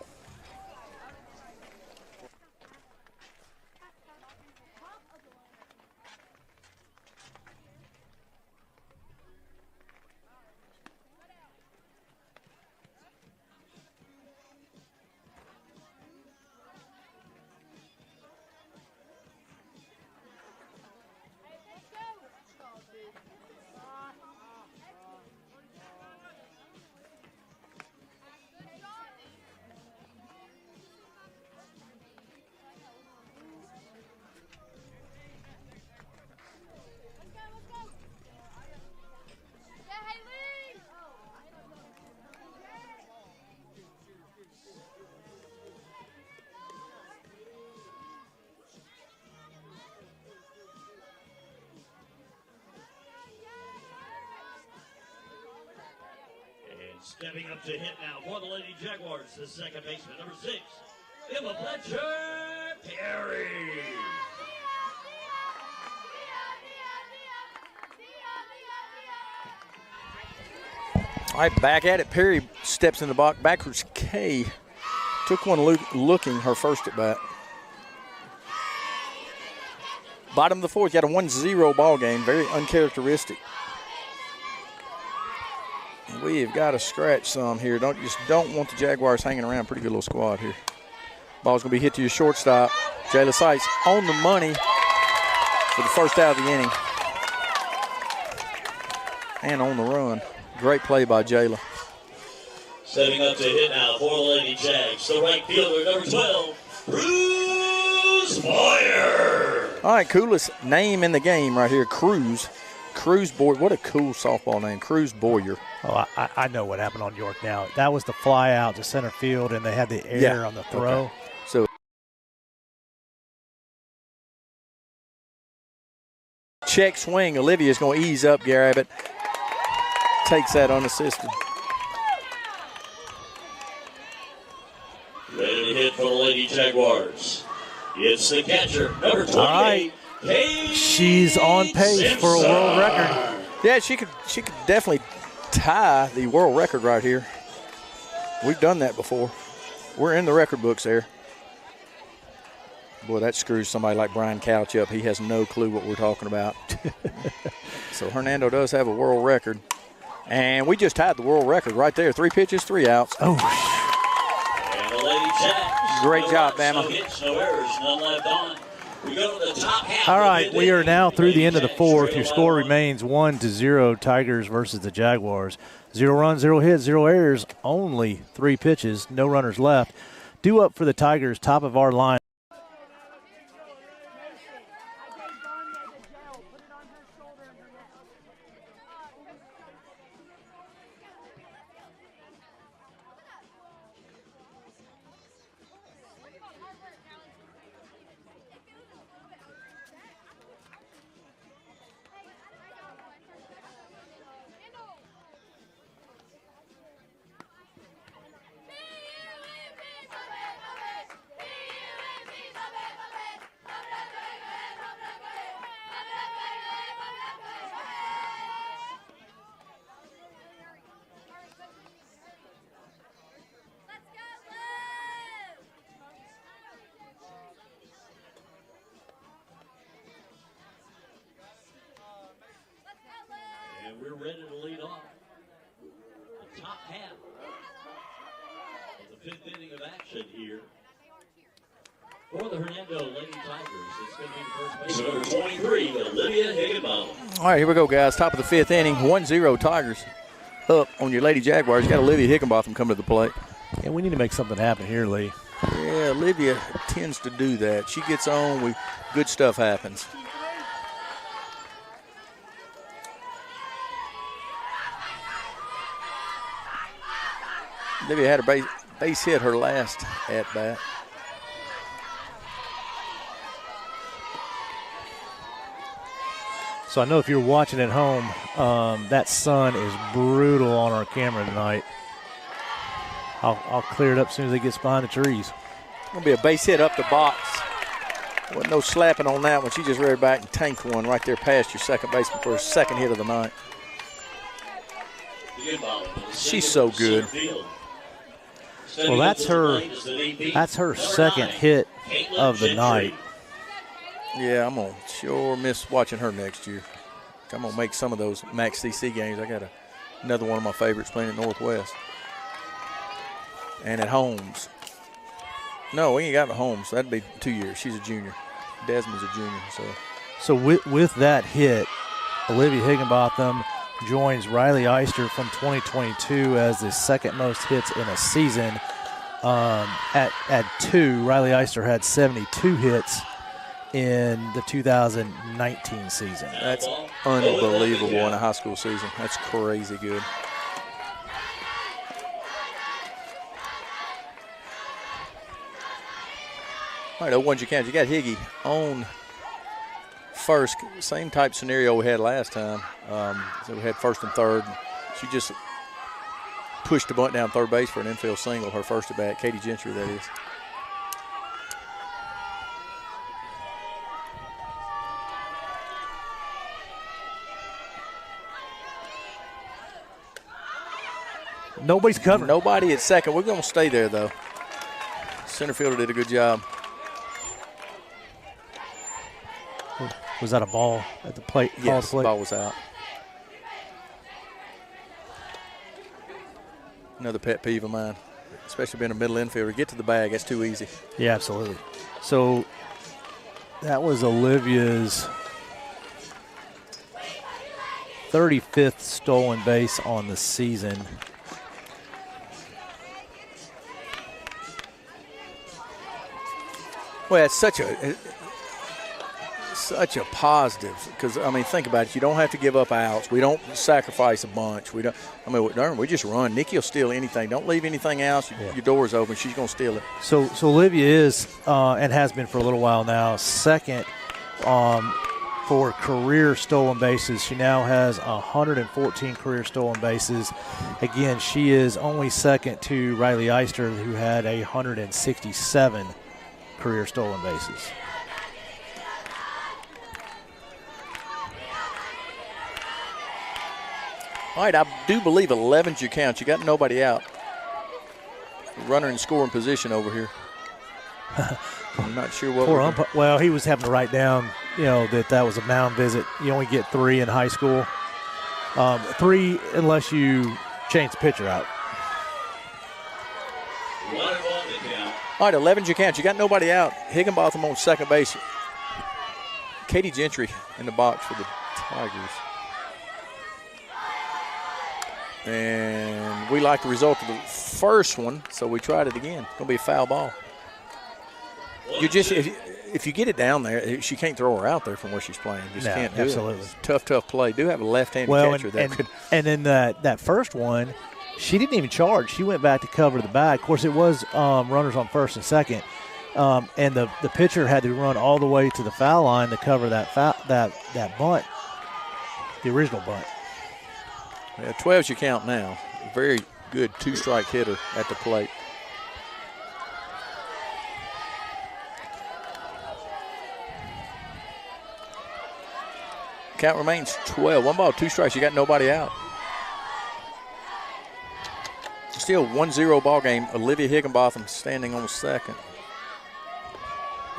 Stepping up to hit now for the Lady Jaguars, the second baseman, number 6, Emma Fletcher Perry. All right, back at it. Perry steps in the box. Backwards K took one looking her first at bat. Bottom of the 4th, got a 1-0 ball game. Very uncharacteristic. We have got to scratch some here. Don't want the Jaguars hanging around. Pretty good little squad here. Ball's going to be hit to your shortstop. Jayla Sykes on the money for the first out of the inning. And on the run. Great play by Jayla. Setting up to hit now for the Lady Jags, the right fielder, number 12, Cruz Boyer. All right, coolest name in the game right here, Cruz. Cruz Boyer. What a cool softball name, Cruz Boyer. Oh, I know what happened on York now. That was the fly out to center field, and they had the air on the throw. Okay. So check swing. Olivia's going to ease up, Gary, but takes that unassisted. Ready to hit for the Lady Jaguars. It's the catcher, number 28. All right. She's on pace for a world record. Yeah, she could definitely tie the world record right here. We've done that before. We're in the record books there. Boy, that screws somebody like Brian Couch up. He has no clue what we're talking about. So Hernando does have a world record. And we just tied the world record right there. 3 pitches, 3 outs. Oh. And the Lady Jags Great job, Bama. No hits, no errors, none left on. We go to the top half. All right, we are now through the end of the fourth. Your score remains 1-0, Tigers versus the Jaguars. 0 runs, 0 hits, 0 errors, only 3 pitches, no runners left. Due up for the Tigers, top of our line. And we're ready to lead off the top half of the 5th inning of action here. For the Hernando Lady Tigers, it's going to be the first base. Number 23, Olivia Higginbotham. All right, here we go, guys. Top of the 5th inning, 1-0 Tigers. Up on your Lady Jaguars. You got Olivia Higginbotham coming to the plate. And we need to make something happen here, Lee. Yeah, Olivia tends to do that. She gets on, good stuff happens. Olivia had a base hit her last at-bat. So I know if you're watching at home, that sun is brutal on our camera tonight. I'll clear it up as soon as it gets behind the trees. Gonna be a base hit up the box. Wasn't no slapping on that one. She just reared back and tanked one right there past your second baseman for her second hit of the night. She's so good. Well, that's her second hit of the night. Yeah, I'm gonna sure miss watching her next year. I'm gonna make some of those Max CC games. I got another one of my favorites playing at Northwest and at Holmes. No, we ain't got the Holmes. That'd be 2 years. She's a junior. Desmond's a junior. So with that hit, Olivia Higginbotham joins Riley Eister from 2022 as the second most hits in a season. At 2, Riley Eister had 72 hits in the 2019 season. That's unbelievable in a high school season. That's crazy good. All right, 0-1 you count. You got Higgy on first. Same type scenario we had last time. So we had first and third. She just pushed the bunt down third base for an infield single, her first at bat. Katie Gentry, that is. Nobody's covering. Nobody at second. We're going to stay there, though. Center fielder did a good job. Was that a ball at the plate? Yes, the ball was out. Another pet peeve of mine, especially being a middle infielder. Get to the bag. That's too easy. Yeah, absolutely. So that was Olivia's 35th stolen base on the season. Well, it's such a positive because, I mean, think about it. You don't have to give up outs. We don't sacrifice a bunch. We just run. Nikki will steal anything. Don't leave anything else. Your door's open. She's going to steal it. So Olivia is, and has been for a little while now, second for career stolen bases. She now has 114 career stolen bases. Again, she is only second to Riley Eister, who had 167 career stolen bases. All right, I do believe 11's your count. You got nobody out. Runner in scoring position over here. I'm not sure what. Well, he was having to write down, that was a mound visit. You only get 3 in high school. 3 unless you change the pitcher out. All All right, 11's your count. You got nobody out. Higginbotham on second base. Katie Gentry in the box for the Tigers. And we like the result of the first one, so we tried it again. It's going to be a foul ball. You just if you get it down there, she can't throw her out there from where she's playing. Just can't do absolutely. it. It's tough play. Do have a left-handed catcher that could. And then that first one, she didn't even charge. She went back to cover the bag. Of course, it was runners on first and second, and the pitcher had to run all the way to the foul line to cover that bunt, the original bunt. Yeah, 12's your count now. Very good two-strike hitter at the plate. Count remains 12. 1 ball, 2 strikes. You got nobody out. Still 1-0 ball game. Olivia Higginbotham standing on second.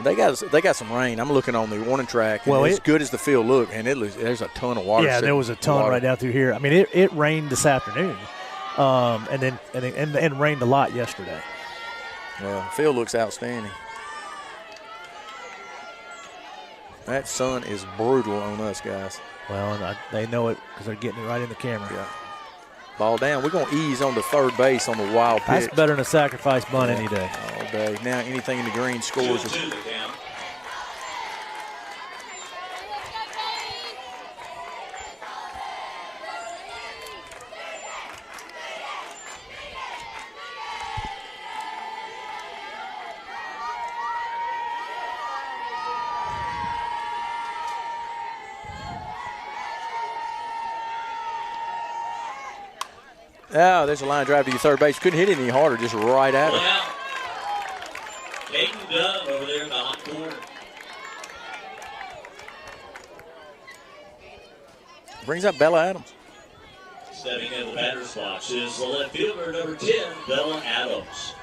They got some rain. I'm looking on the warning track. And as good as the field looked, and there's a ton of water. Yeah, there was a ton right down through here. I mean, it rained this afternoon, and rained a lot yesterday. Well, the field looks outstanding. That sun is brutal on us, guys. Well, and they know it because they're getting it right in the camera. Yeah. Ball down. We're going to ease on to third base on the wild pitch. That's better than a sacrifice bunt any day. All day. Now anything in the green scores. Oh, there's a line drive to your third base. Couldn't hit it any harder, just right at it. Caden Dunn over there in the hot corner. Brings up Bella Adams. Stepping in the batter's box is the left fielder, number 10, Bella Adams.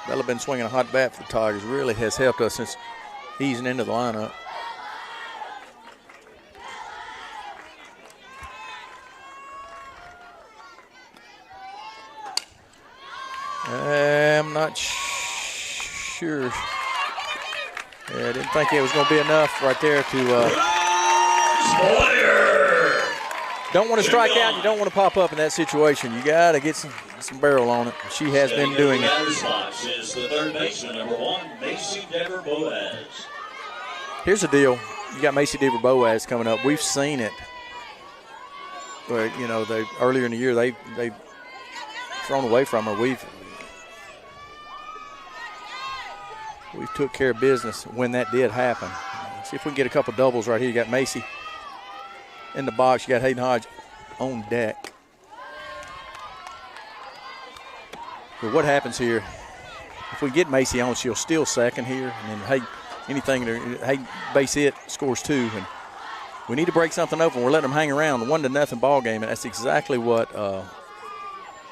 Bella been swinging a hot bat for the Tigers. Really has helped us since easing into the lineup. I'm not sure. Yeah, I didn't think it was going to be enough right there to. Don't want to strike out. You don't want to pop up in that situation. You got to get some barrel on it. She has been doing it. Box is the third baseman, number 1, Macy Dever Boaz. Here's the deal. You got Macy Dever Boaz coming up. We've seen it. But, you know, earlier in the year they've thrown away from her. We've took care of business when that did happen. See if we can get a couple doubles right here. You got Macy in the box. You got Hayden Hodge on deck. But what happens here, if we get Macy on, she'll steal second here. And then Hayden base hit, scores 2. And we need to break something open. We're letting them hang around. The 1-0 ball game, and that's exactly what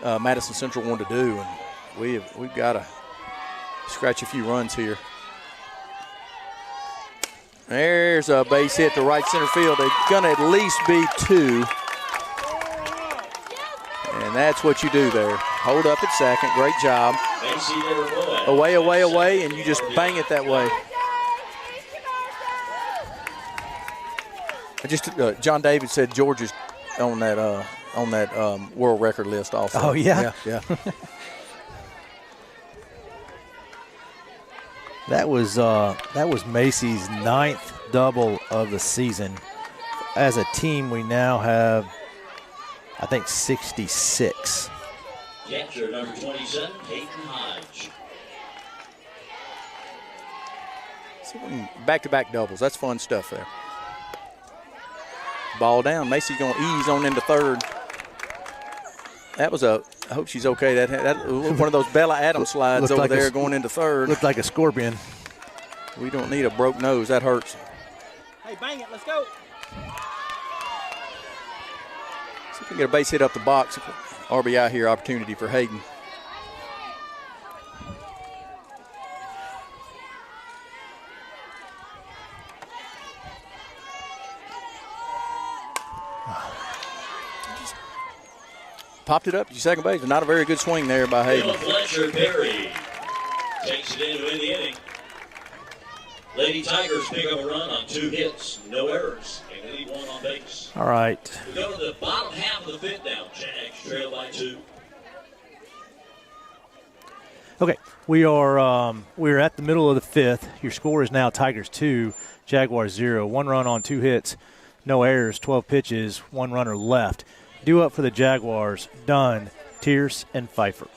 Madison Central wanted to do. And we've got to scratch a few runs here. There's a base hit to right center field. They're going to at least be 2. And that's what you do there. Hold up at second. Great job. Away, away, away, and you just bang it that way. John David said George is on that world record list also. Oh, yeah? Yeah. That was Macy's 9th double of the season. As a team, we now have, I think, 66. Catcher number 27, Hayden Hodge. Back-to-back doubles. That's fun stuff there. Ball down. Macy's going to ease on into third. That was I hope she's okay. That one of those Bella Adams slides over there going into third. Looked like a scorpion. We don't need a broke nose. That hurts. Hey, bang it. Let's go. See if we can get a base hit up the box. RBI here, opportunity for Hayden. popped it up to second base. Not a very good swing there by Hayden. Fletcher Perry takes it in to end the inning. Lady Tigers pick up a run on 2 hits, no errors, and they leave 1 on base. All right. We go to the bottom half of the 5th now. Jags trail by 2. Okay, we're at the middle of the 5th. Your score is now Tigers 2, Jaguars 0. 1 run on 2 hits, no errors, 12 pitches, 1 runner left. Due up for the Jaguars, Dunn, Tierce, and Pfeiffer.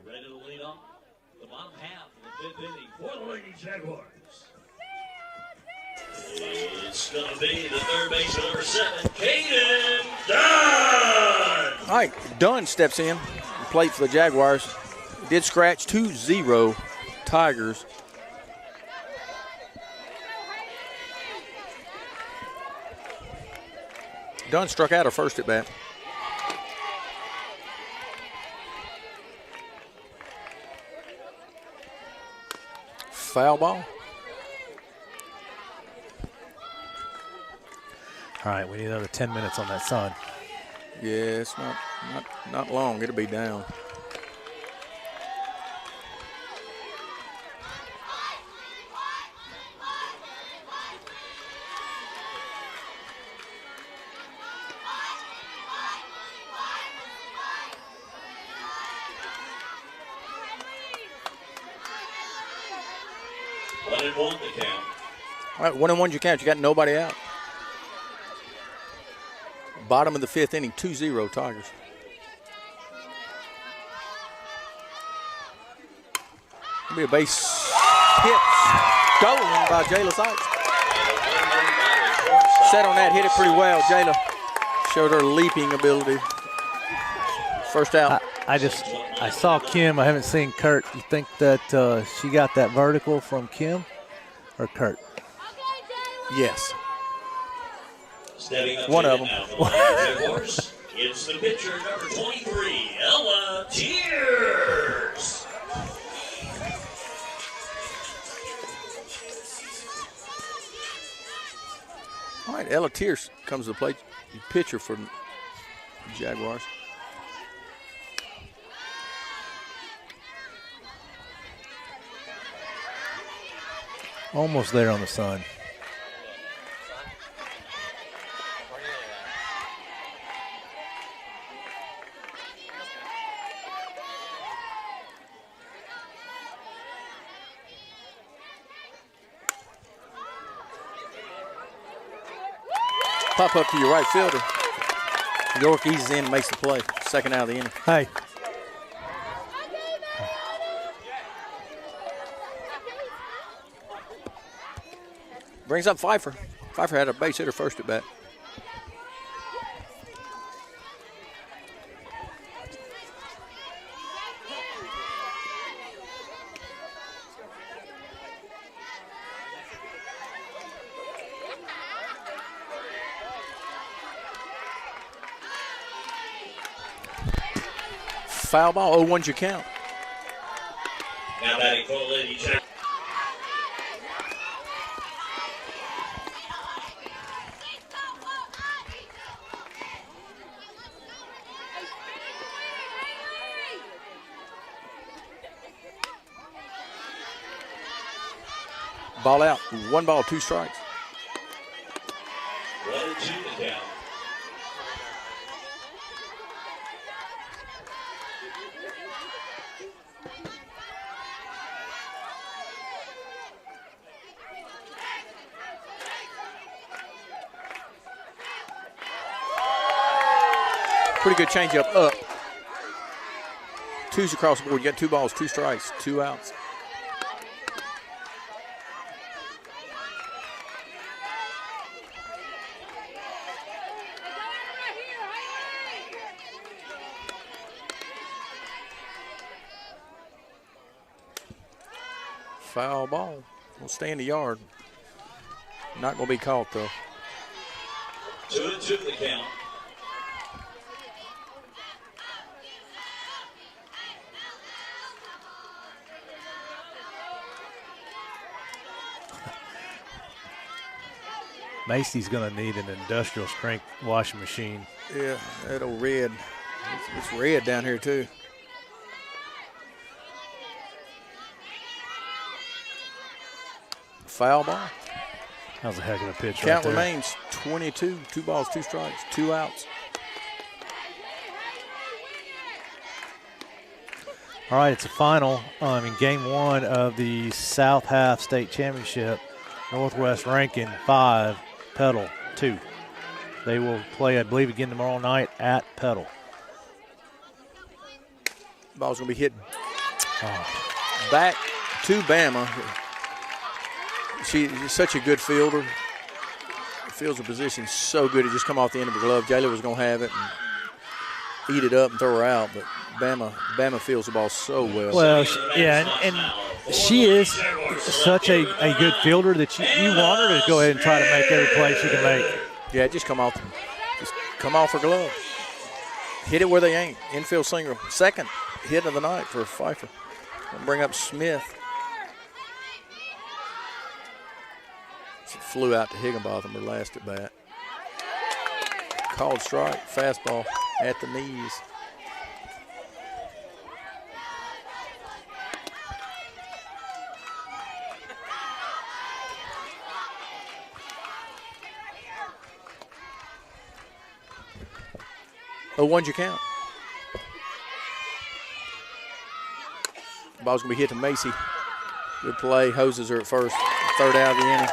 Ready to lead off the bottom half of the 5th inning for the Lady Jaguars. It's going to be the third baseman, number 7, Caden Dunn. All right, Dunn steps in, plate for the Jaguars. Did scratch 2-0 Tigers. Dunn struck out her first at bat. Foul ball. All right, we need another 10 minutes on that sun. Yeah, it's not long. It'll be down. One and one to count. All right, 1-1 you count. You got nobody out. Bottom of the 5th inning, 2-0 Tigers. It'll be a base hit stolen by Jayla Sykes. Set on that, hit it pretty well. Jayla showed her leaping ability. First out. I saw Kim. I haven't seen Kurt. You think that she got that vertical from Kim or Kurt? Yes. Stepping up One to of it them. now for the Jaguars. It's the pitcher, number 23, Ella Tierce. All right, Ella Tierce comes to the plate. Pitcher for the Jaguars. Almost there on the sun. Pop up to your right fielder. York eases in and makes the play. Second out of the inning. Hey. Brings up Pfeiffer. Pfeiffer had a base hitter first at bat. Foul ball, 0-1's your count. Now batting for the Lady Jaguars. Ball out. 1 ball, 2 strikes. 1-2 to count. Pretty good changeup up. twos across the board. You got 2 balls, 2 strikes, 2 outs. Foul ball. Will stay in the yard. Not going to be caught, though. 2-2 the count. Macy's going to need an industrial strength washing machine. Yeah, that old red. It's red down here, too. Foul ball. That was a heck of a pitch. Count right there. remains 22. 2 balls, 2 strikes, 2 outs. All right, it's a final in game 1 of the South Half State Championship. Northwest Rankin 5, Petal 2. They will play, I believe, again tomorrow night at Petal. Ball's going to be hit back to Bama. She's such a good fielder. Fields her position so good. It just come off the end of her glove. Jayla was going to have it and eat it up and throw her out, but Bama fields the ball so well. Well, yeah, and she is such a good fielder that you want her to go ahead and try to make every play she can make. Yeah, just come off her glove. Hit it where they ain't. Infield single. Second hit of the night for Pfeiffer. We'll bring up Smith. She flew out to Higginbotham her last at bat. Called strike, fastball at the knees. Oh, 1's your count. Ball's going to be hit to Macy. Good play. Hoses her at first. 3rd out of the inning.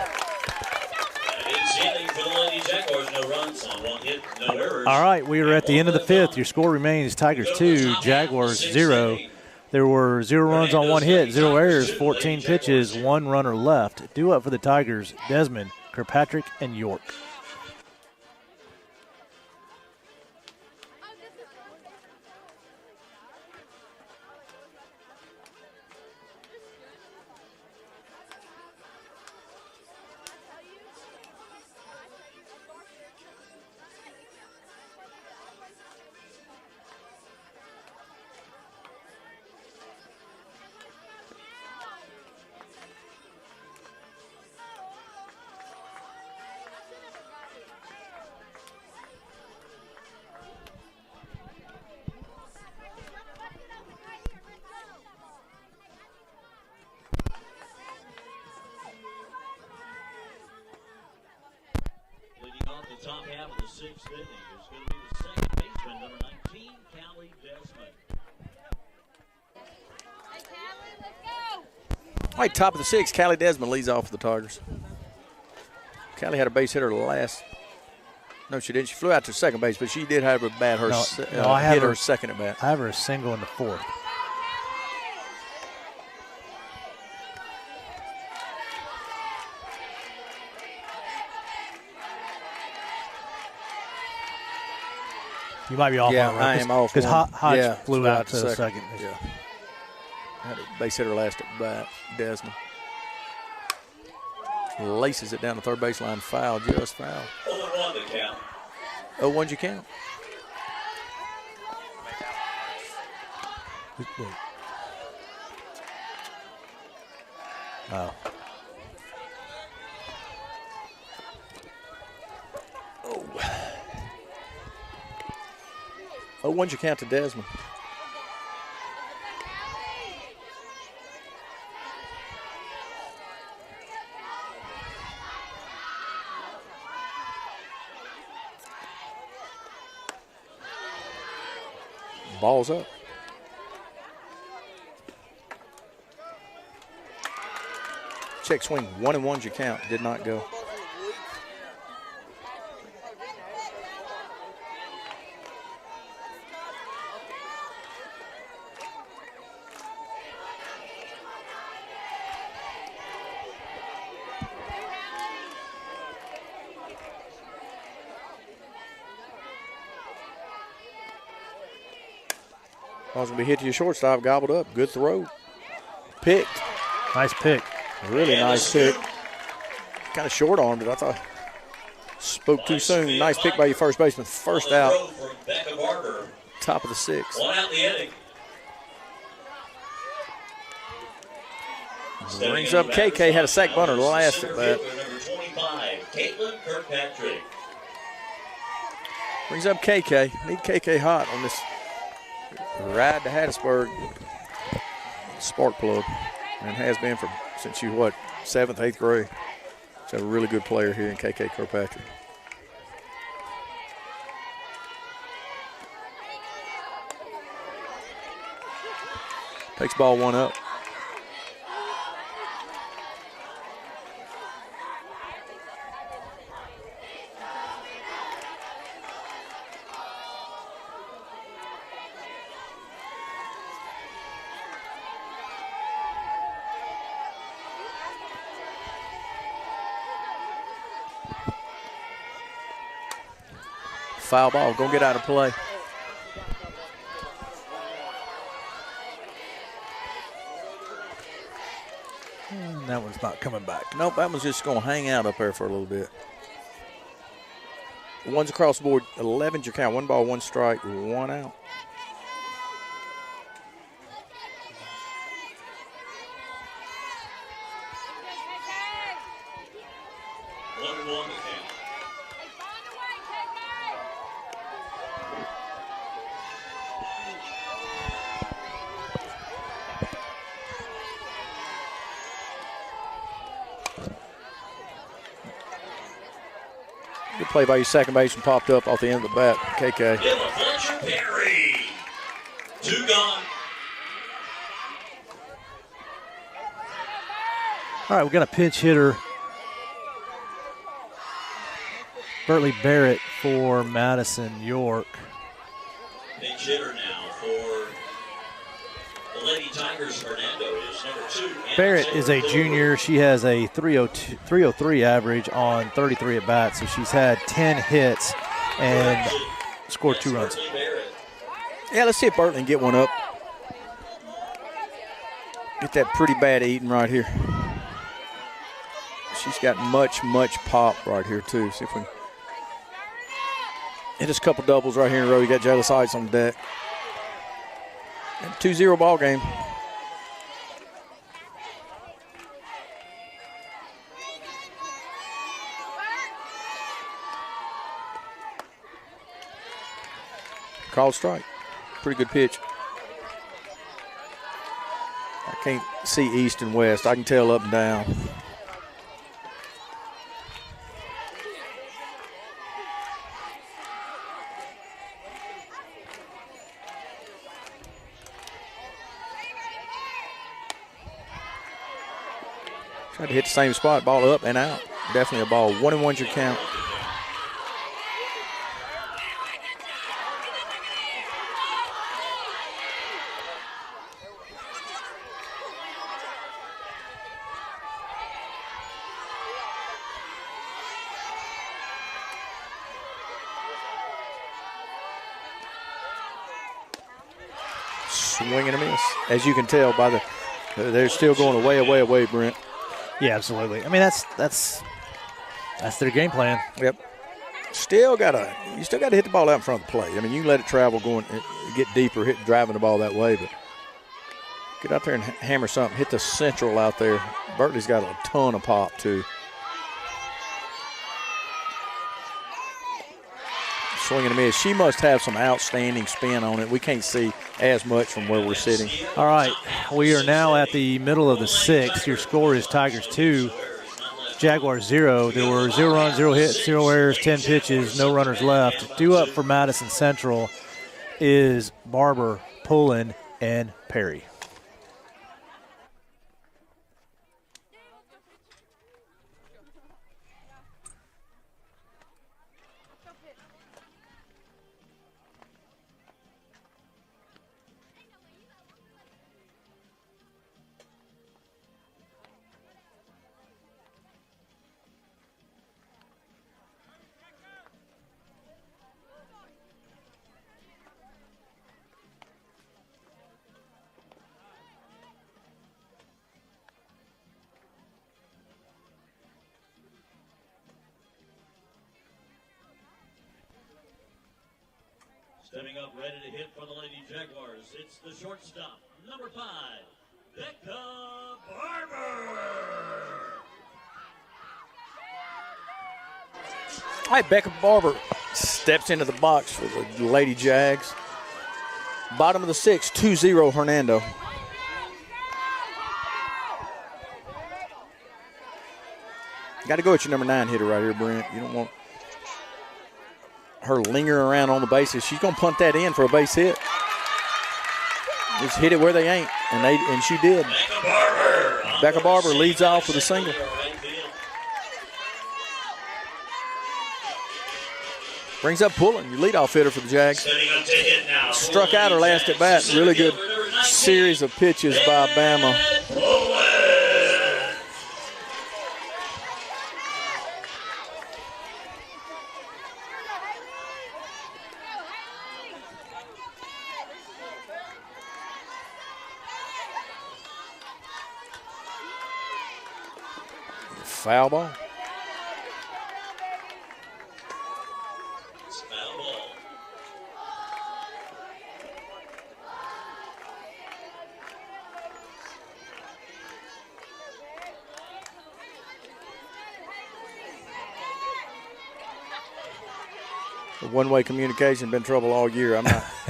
I didn't see anything for the Lady Jaguars. No runs on 1 hit, no errors. All right, we are at the end of the 5th. Your score remains Tigers 2, Jaguars 0. There were 0 runs on 1 hit, 0 errors, 14 pitches, 1 runner left. Due up for the Tigers, Desmond, Kirkpatrick, and York. Top half of the 6th inning is going to be the second baseman, number 19, Callie Desmond. Hey, Callie, let's go. All right, top of the 6th, Callie Desmond leads off for the Tigers. Callie had a base hitter last. No, she didn't. She flew out to second base, but she did have a bat. I have her second at bat. I have her a single in the 4th. You might be off. Yeah, on it, right? I am off. Because Hodge flew out to second. Yeah. Had a base hitter last at bat, Desmond. Laces it down the third baseline, foul, just foul. 0-1 the count. 0-1's your count. Oh. Oh, 0-1's your count to Desmond. Ball's up. Check swing. 1-1's your count. Did not go. Ball's going to be hit to your shortstop, gobbled up. Good throw. Picked. Nice pick. Really nice pick. Kind of short-armed it. I thought spoke too soon. Nice pick by your first baseman. First out. Top of the sixth. One out the inning. Brings up KK. Had a sack bunter last at bat. Number 25, Caitlin Kirkpatrick. Brings up KK. Need KK hot on this ride to Hattiesburg spark plug. And has been since you, 7th, 8th grade. She's a really good player here in KK Kirkpatrick. Takes ball one up. Foul ball, gonna get out of play. And that one's not coming back. Nope, that one's just gonna hang out up there for a little bit. One's across the board, 11's your count. 1 ball, 1 strike, 1 out. Good play by your second baseman, popped up off the end of the bat. KK. Perry. 2 gone. All right, we got a pinch hitter. Bertley Barrett for Madison York. Pinch hitter now for the Lady Tigers. Hernando is number 2. Barrett is a junior. She has a 303 average on 33 at bats, so she's had 10 hits and scored 2 runs. Yeah, let's see if Bertley can get one up. Get that pretty bad eating right here. She's got much pop right here, too. See if we can hit us a couple doubles right here in a row. You got Jayla Sides on the deck. And 2-0 ball game. Called strike. Pretty good pitch. I can't see east and west. I can tell up and down. Tried to hit the same spot, ball up and out. Definitely a ball. 1-1's your count. Swing and a miss. As you can tell by they're still going away, Brent. Yeah, absolutely. I mean, that's their game plan. Yep. You still gotta hit the ball out in front of the plate. I mean, you can let it travel, get deeper, driving the ball that way, but get out there and hammer something. Hit the central out there. Bertley's got a ton of pop too. Swing and a miss. She must have some outstanding spin on it. We can't see as much from where we're sitting. All right, we are now at the middle of the 6th. Your score is Tigers 2, Jaguars 0. There were 0 runs, 0 hits, 0 errors, 10 pitches, no runners left. Due up for Madison Central is Barber, Pullen, and Perry. Stepping up, ready to hit for the Lady Jaguars. It's the shortstop, number 5, Becca Barber. All right, Becca Barber steps into the box for the Lady Jags. Bottom of the 6th, 2-0 Hernando. Got to go at your number 9 hitter right here, Brent. You don't want her lingering around on the bases. She's going to punt that in for a base hit. Just hit it where they ain't, and she did. Becca Barber leads off with a single. Brings up Pullen, your leadoff hitter for the Jags. Struck out her last at bat. Really good series of pitches by Bama. Foul ball. One-way communication been trouble all year.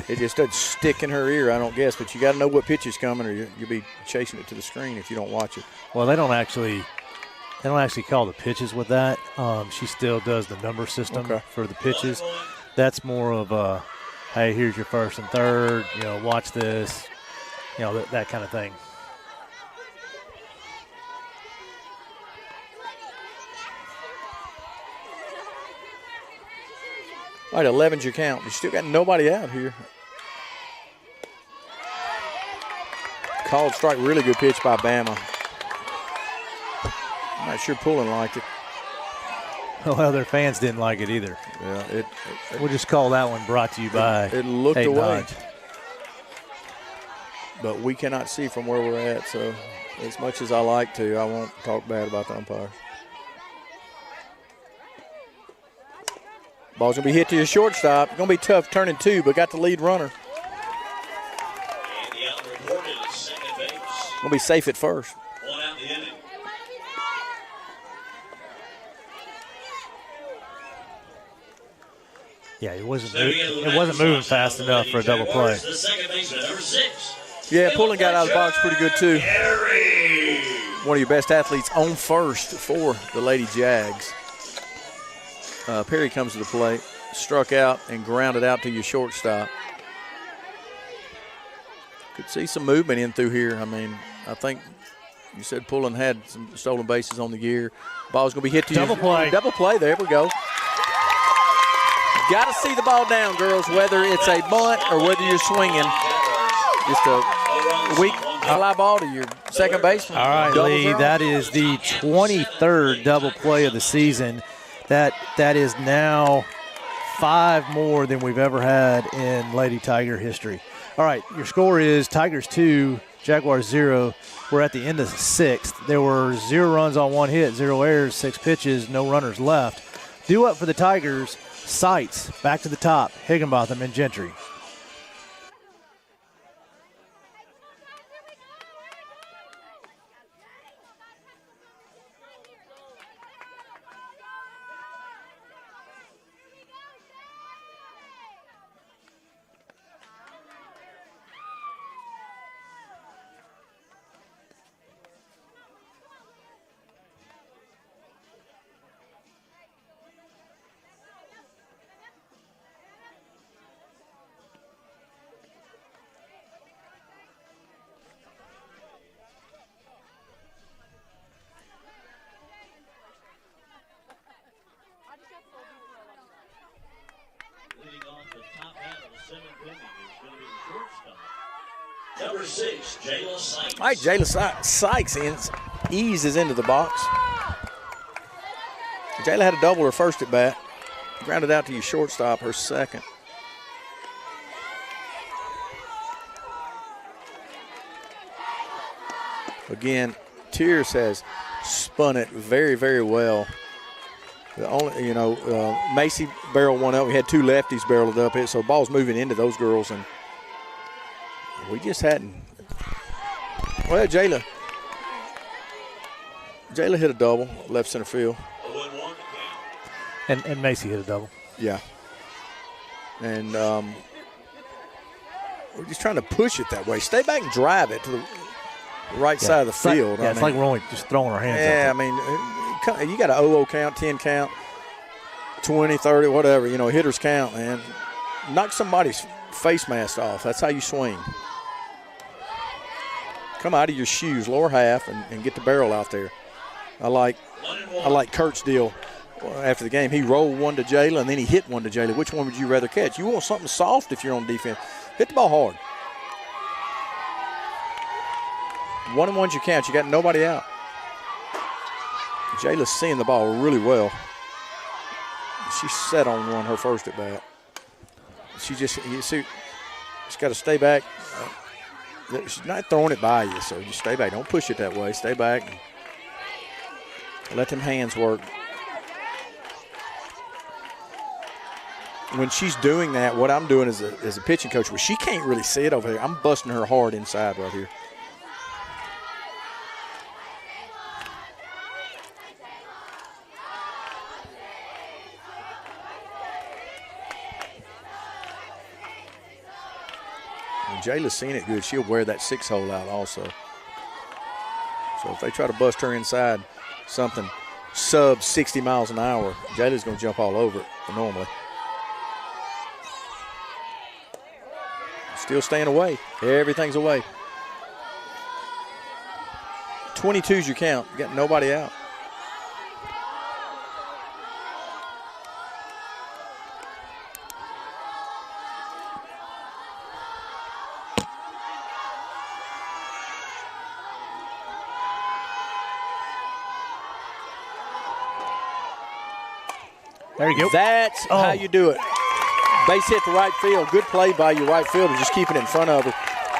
It just doesn't stick in her ear, I don't guess. But you got to know what pitch is coming, or you'll be chasing it to the screen if you don't watch it. Well, they don't actually call the pitches with that. She still does the number system for the pitches. That's more of a, hey, here's your first and third. Watch this. That kind of thing. All right, 11's your count. You still got nobody out here. Called strike, really good pitch by Bama. I'm not sure Pullen liked it. Well, their fans didn't like it either. Yeah, we'll just call that one brought to you by It looked Hayden away. Hodge. But we cannot see from where we're at, so as much as I like to, I won't talk bad about the umpire. Ball's going to be hit to your shortstop. Going to be tough turning 2, but got the lead runner. And the out reported at second base. Going to be safe at first. 1 out the inning. Yeah, it wasn't moving fast enough for a double play. The second baseman, number 6. Yeah, Pullen got out of the box pretty good too. One of your best athletes on first for the Lady Jags. Perry comes to the plate, struck out and grounded out to your shortstop. Could see some movement in through here. I mean, I think you said Pullen had some stolen bases on the year. Ball's going to be hit to you. Double play. Double play. There we go. Got to see the ball down, girls, whether it's a bunt or whether you're swinging. Just a weak fly ball to your second baseman. All right, Doubles Lee, are that is the 23rd double play of the season. That is now 5 more than we've ever had in Lady Tiger history. All right, your score is Tigers 2, Jaguars 0. We're at the end of the 6th. There were 0 runs on 1 hit, 0 errors, 6 pitches, no runners left. Due up for the Tigers, Seitz back to the top, Higginbotham and Gentry. Number 6, Jayla Sykes. All right, Jayla Sykes eases into the box. Jayla had a double her first at bat. Grounded out to your shortstop, her second. Again, Tears has spun it very, very well. The only, Macy barreled one up. We had two lefties barreled up it, so the ball's moving into those girls, and we just hadn't. Well, Jayla hit a double, left center field. And Macy hit a double. Yeah. And we're just trying to push it that way. Stay back and drive it to the right side of the field. It's like we're only just throwing our hands out. Yeah, I mean, you got an 0-0 count, 10 count, 20, 30, whatever. Hitters count, man. Knock somebody's face mask off. That's how you swing. Come out of your shoes, lower half, and get the barrel out there. I like Kurt's deal after the game. He rolled one to Jayla, and then he hit one to Jayla. Which one would you rather catch? You want something soft if you're on defense. Hit the ball hard. 1-1's your count. You got nobody out. Jayla's seeing the ball really well. She set on one her first at bat. She's got to stay back. She's not throwing it by you, so just stay back. Don't push it that way. Stay back and let them hands work. When she's doing that, what I'm doing as a pitching coach, where she can't really see it over here, I'm busting her hard inside right here. And Jayla's seen it good. She'll wear that 6-hole out also. So if they try to bust her inside something sub 60 miles an hour, Jayla's going to jump all over it normally. Still staying away. Everything's away. 22's your count. You got nobody out. There you go. That's how you do it. Base hit the right field. Good play by your right fielder, just keeping it in front of her.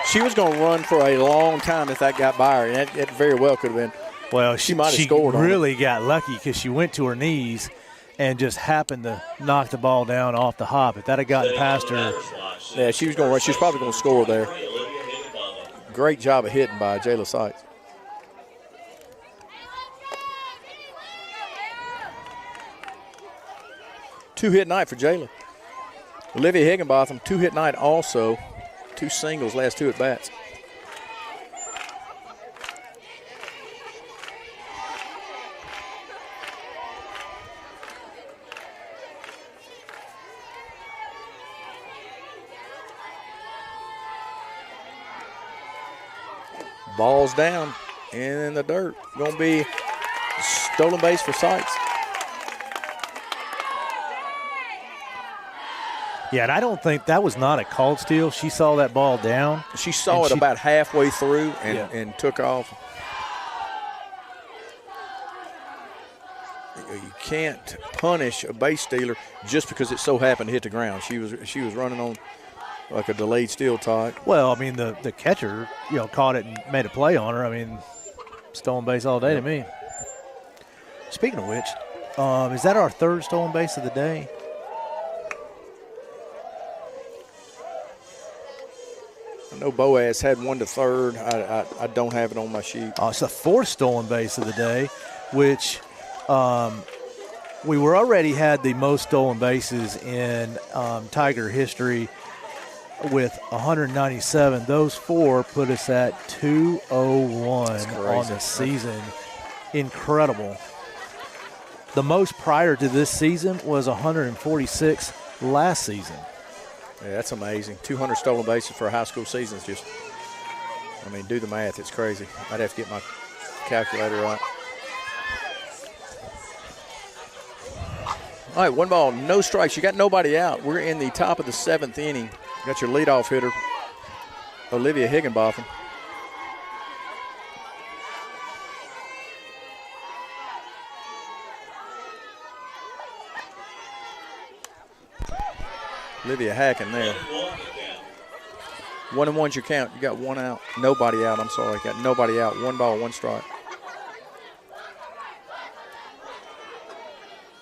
She was going to run for a long time if that got by her, and it very well could have been. Well, she might have scored on it. She really got lucky because she went to her knees and just happened to knock the ball down off the hop. If that had gotten past her. Yeah, she was going to run. She was probably going to score there. Great job of hitting by Jayla Sykes. Two-hit night for Jayla. Olivia Higginbotham, two-hit night also. Two singles, last two at-bats. Ball's down in the dirt. Going to be stolen base for Sykes. Yeah, and I don't think that was not a called steal. She saw that ball down. She saw it about halfway through and took off. You can't punish a base stealer just because it so happened to hit the ground. She was running on like a delayed steal type. Well, I mean, the catcher, caught it and made a play on her. I mean, stolen base all day to me. Speaking of which, is that our third stolen base of the day? I know Boaz had one to third. I don't have it on my sheet. It's the fourth stolen base of the day, which we were already had the most stolen bases in Tiger history with 197. Those four put us at 201 on the season. Incredible. The most prior to this season was 146 last season. Yeah, that's amazing. 200 stolen bases for a high school season is just, do the math. It's crazy. I'd have to get my calculator out. All right, one ball, no strikes. You got nobody out. We're in the top of the seventh inning. You got your leadoff hitter, Olivia Higginbotham. Olivia hacking there. 1-1's your count. You got one out. Nobody out. I'm sorry. Got nobody out. One ball, one strike.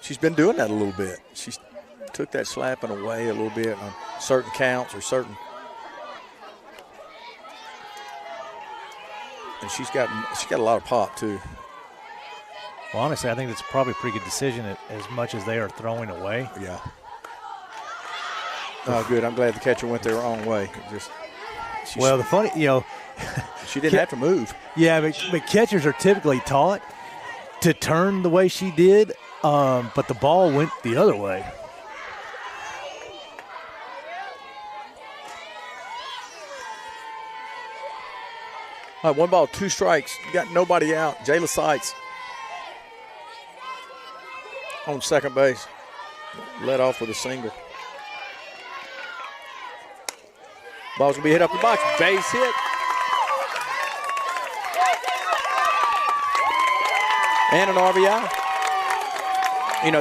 she's been doing that a little bit. She took that slapping away a little bit on certain counts or certain. And she's got a lot of pop too. Well, honestly, I think it's probably a pretty good decision as much as they are throwing away. Yeah. Oh, good. I'm glad the catcher went the wrong way. Well, the funny, she didn't have to move. Yeah, but catchers are typically taught to turn the way she did, but the ball went the other way. All right, 1 ball, 2 strikes. You got nobody out. Jayla Seitz on second base. Led off with a single. Ball's going to be hit up the box. Base hit. And an RBI.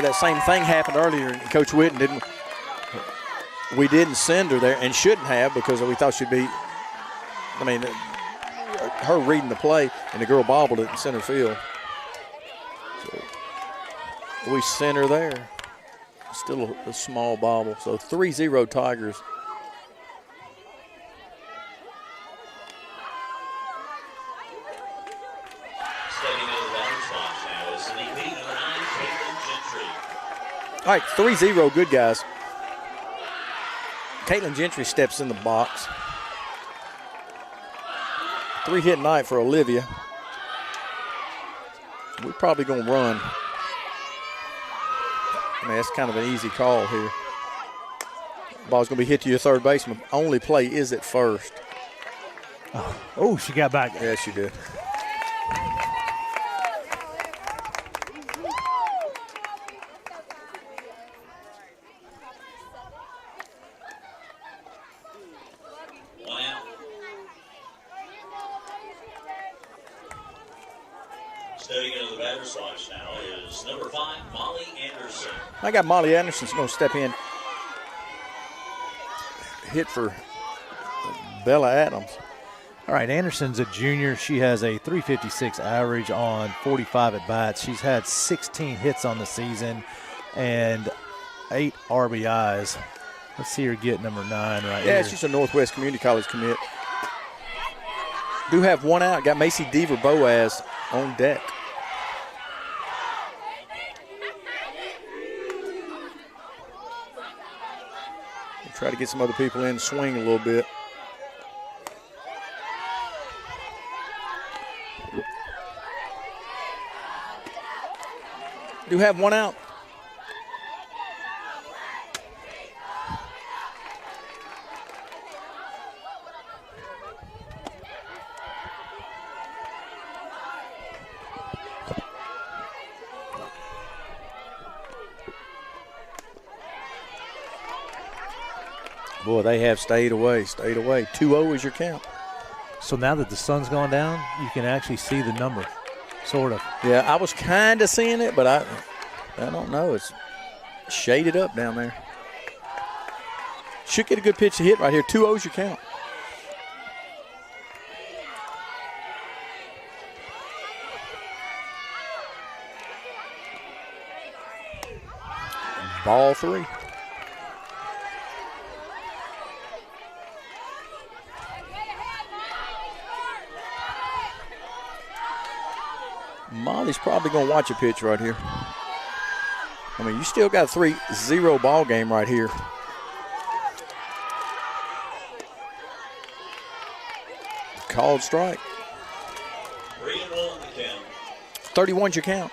That same thing happened earlier. And Coach Whitten we didn't send her there and shouldn't have because we thought she'd be, her reading the play, and the girl bobbled it in center field. So we sent her there. Still a small bobble. So 3-0 Tigers. All right, 3-0, good guys. Caitlin Gentry steps in the box. 3-hit night for Olivia. We're probably going to run. That's kind of an easy call here. Ball's going to be hit to your third baseman. Only play is at first. Oh, she got back. Yeah, she did. Stepping into the batter's box now is number 5, Molly Anderson. I got Molly Anderson's going to step in. Hit for Bella Adams. All right, Anderson's a junior. She has a .356 average on 45 at-bats. She's had 16 hits on the season and 8 RBIs. Let's see her get number 9 right here. Yeah, she's a Northwest Community College commit. Do have 1 out. Got Macy Deaver Boaz on deck. We'll try to get some other people in, swing a little bit. Do have 1 out. Boy, they have stayed away. 2-0 is your count. So now that the sun's gone down, you can actually see the number, sort of. Yeah, I was kind of seeing it, but I don't know. It's shaded up down there. Should get a good pitch to hit right here. 2-0 is your count. Ball 3. Molly's probably going to watch a pitch right here. I mean, you still got a 3-0 ball game right here. Called strike. 3-1 the count. 31's your count.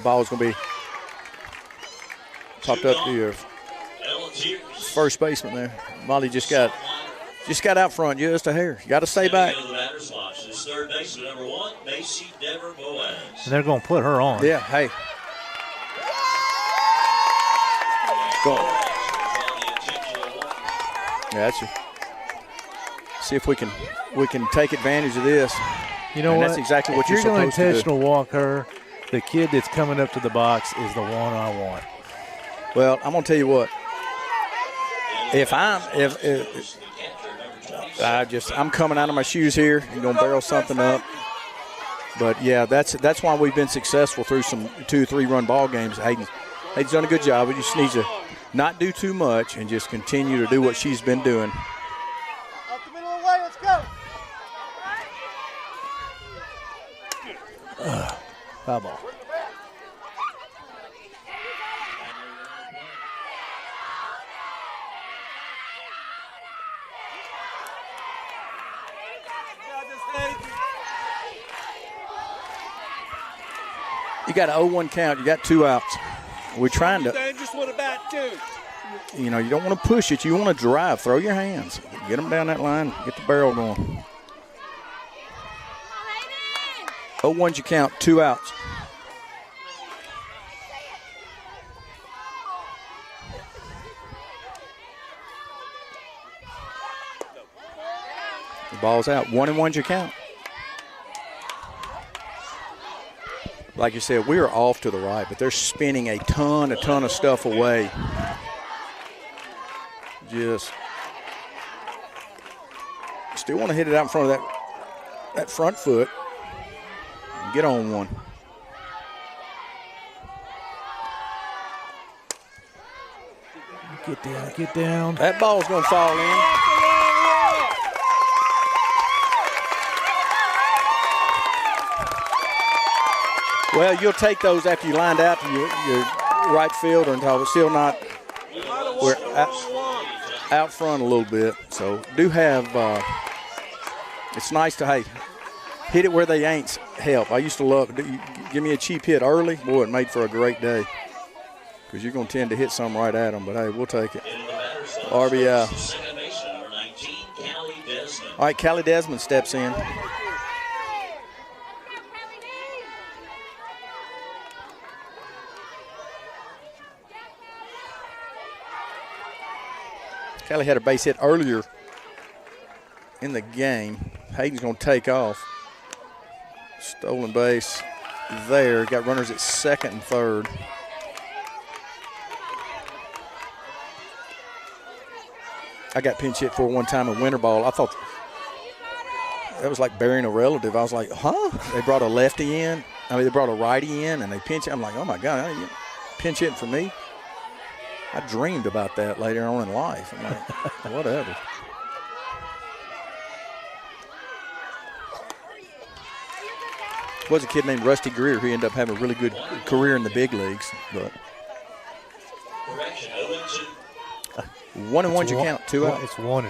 Ball's going to be popped up to your first baseman there. Molly just got out front just a hair. You got to stay back. Third baseman number 1, Macy Dever Boaz. And they're going to put her on. Yeah, hey. Go. Yeah, that's it. See if we can take advantage of this. You know what? That's exactly what you're supposed to do. If you're going to intentional walk her, the kid that's coming up to the box is the one I want. Well, I'm gonna tell you what. I'm coming out of my shoes here and gonna barrel something up. But yeah, that's why we've been successful through some 2-3 run ball games. Hayden's done a good job. We just need to not do too much and just continue to do what she's been doing. Up the middle of the way, let's go. Foul ball. You got an 0-1 count. You got 2 outs. We're trying to. Dangerous with a bat, too. You know, you don't want to push it. You want to drive. Throw your hands. Get them down that line. Get the barrel going. 0-1's your count. 2 outs. The ball's out. 1-1's your count. Like you said, we are off to the right, but they're spinning a ton of stuff away. Just still want to hit it out in front of that front foot and get on one. Get down, get down. That ball's going to fall in. Well, you'll take those after you lined out to your right fielder and talk. Still not. We're out front a little bit, so do have. It's nice to hit it where they ain't help. I used to love. Give me a cheap hit early, boy, it made for a great day. Because you're going to tend to hit some right at them, but hey, we'll take it. RBI. All right, Callie Desmond steps in. Callie had a base hit earlier in the game. Hayden's going to take off. Stolen base there. Got runners at second and third. I got pinch hit for one time in winter ball. I thought that was like burying a relative. I was like, huh? They brought a lefty in. They brought a righty in, and they pinch hit. I'm like, oh, my God, pinch hitting for me? I dreamed about that later on in life. I'm like, whatever. Was a kid named Rusty Greer. He ended up having a really good career in the big leagues. But 1-1's your count. 2 out. It's 1-1.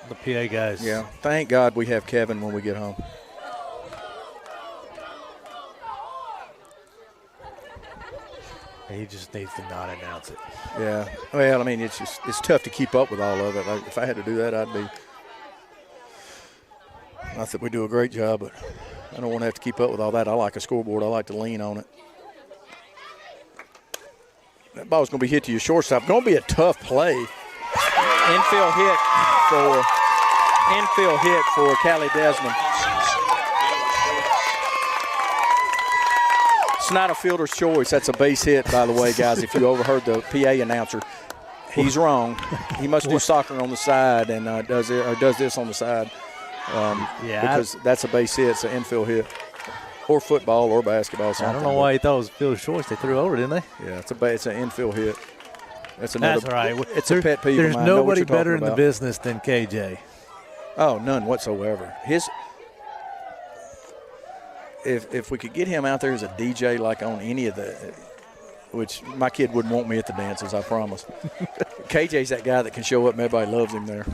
The PA guys. Yeah. Thank God we have Kevin when we get home. He just needs to not announce it. Yeah. Well, I mean, it's tough to keep up with all of it. If I had to do that, I'd be. Not that we do a great job, but I don't want to have to keep up with all that. I like a scoreboard. I like to lean on it. That ball's going to be hit to your shortstop. Going to be a tough play. Infield hit for Callie Desmond. It's not a fielder's choice. That's a base hit, by the way, guys. If you overheard the PA announcer, he's wrong. He must do soccer on the side and does this on the side. Because that's a base hit. It's an infield hit, or football, or basketball. I don't know why he thought it was fielder's choice. They threw over, didn't they? Yeah, it's an infield hit. That's another. That's right. It's a pet peeve. There's nobody better in the business than KJ. Oh, none whatsoever. If we could get him out there as a DJ, like on any of the, which my kid wouldn't want me at the dances, I promise. KJ's that guy that can show up and everybody loves him there.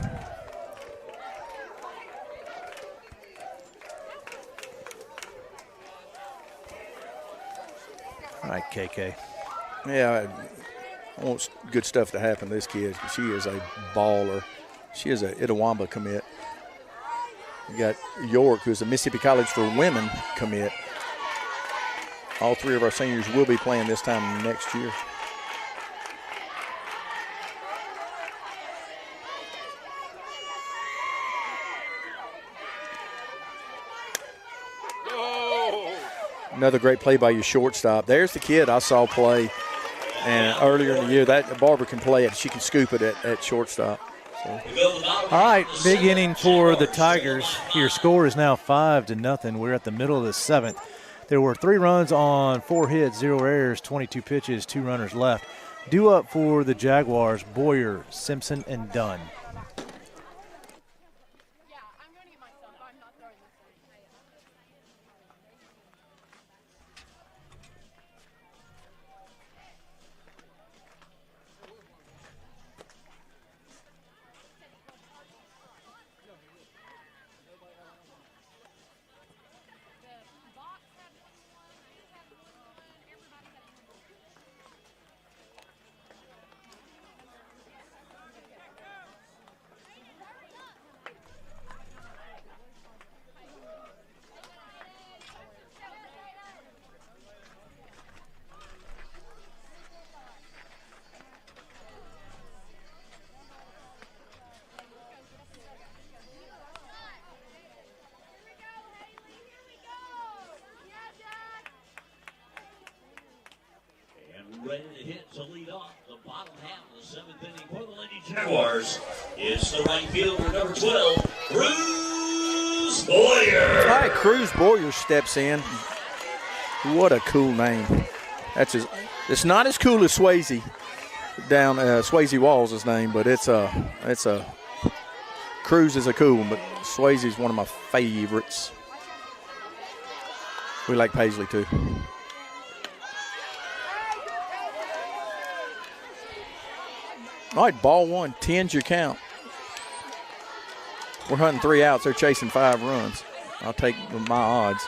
All right, KK. Yeah, I want good stuff to happen to this kid. She is a baller. She is a Itawamba commit. You got York, who's a Mississippi College for Women commit. All three of our seniors will be playing this time next year. Another great play by your shortstop. There's the kid I saw play And earlier in the year, that Barbara can play it. She can scoop it at shortstop. So. All right, big inning for the Tigers. Your score is now 5-0. We're at the middle of the 7th. There were 3 runs on 4 hits, 0 errors, 22 pitches, 2 runners left. Due up for the Jaguars, Boyer, Simpson, and Dunn. Ready to hit to lead off the bottom half of the 7th inning for the Lady Jaguars. It's the right fielder, number 12, Cruz Boyer. All right, Cruz Boyer steps in. What a cool name. It's not as cool as Swayze down Swayze Wall's his name, but it's a Cruz is a cool one, but Swayze is one of my favorites. We like Paisley too. All right, ball 1, 10's your count. We're hunting 3 outs. They're chasing 5 runs. I'll take my odds.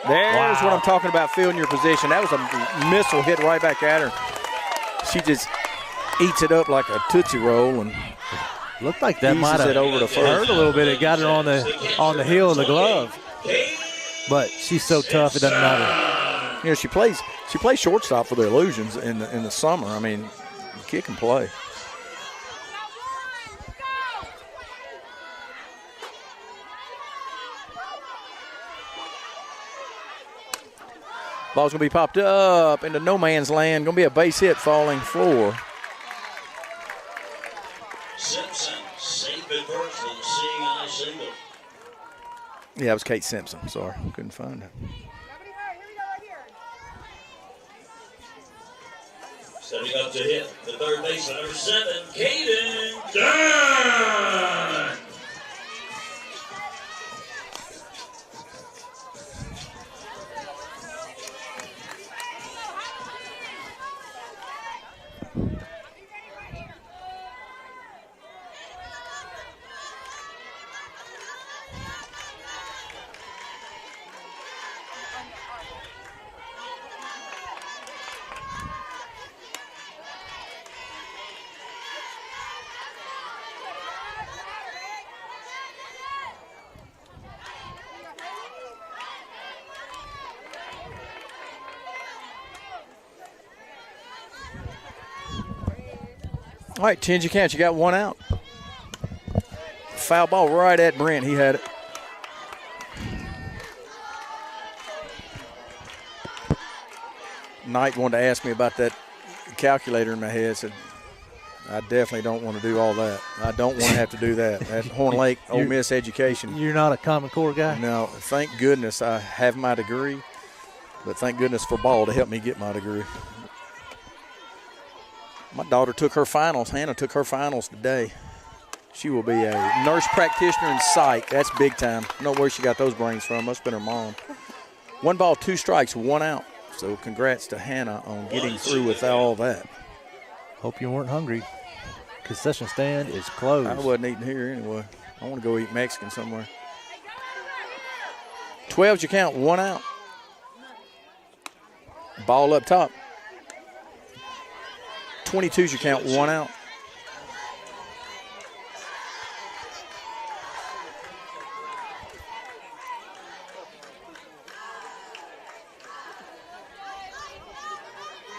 There's what I'm talking about, filling your position. That was a missile hit right back at her. She just eats it up like a Tootsie Roll and looked like that might have hurt a little bit. It got her on the heel of the glove. But she's so tough, it doesn't matter. You know, she plays shortstop for the Illusions in the summer. I mean, the kid can play. Ball's going to be popped up into no man's land. Going to be a base hit falling for Simpson. Safe at first and seeing eye single. Yeah, it was Kate Simpson. Sorry, couldn't find her. Stepping up to hit the third baseman, number 7, Caden Dunn. All right, 10's your count. You got 1 out. Foul ball right at Brent. He had it. Knight wanted to ask me about that calculator in my head. I said, I definitely don't want to do all that. I don't want to have to do that. That's Horn Lake, Ole Miss education. You're not a Common Core guy? No, thank goodness I have my degree, but thank goodness for ball to help me get my degree. My daughter took her finals. Hannah took her finals today. She will be a nurse practitioner in psych. That's big time. I don't know where she got those brains from. Must have been her mom. 1 ball, 2 strikes, 1 out. So congrats to Hannah on getting through with all that. Hope you weren't hungry. Concession stand is closed. I wasn't eating here anyway. I want to go eat Mexican somewhere. 12's your count, 1 out. Ball up top. 22's your count, 1 out.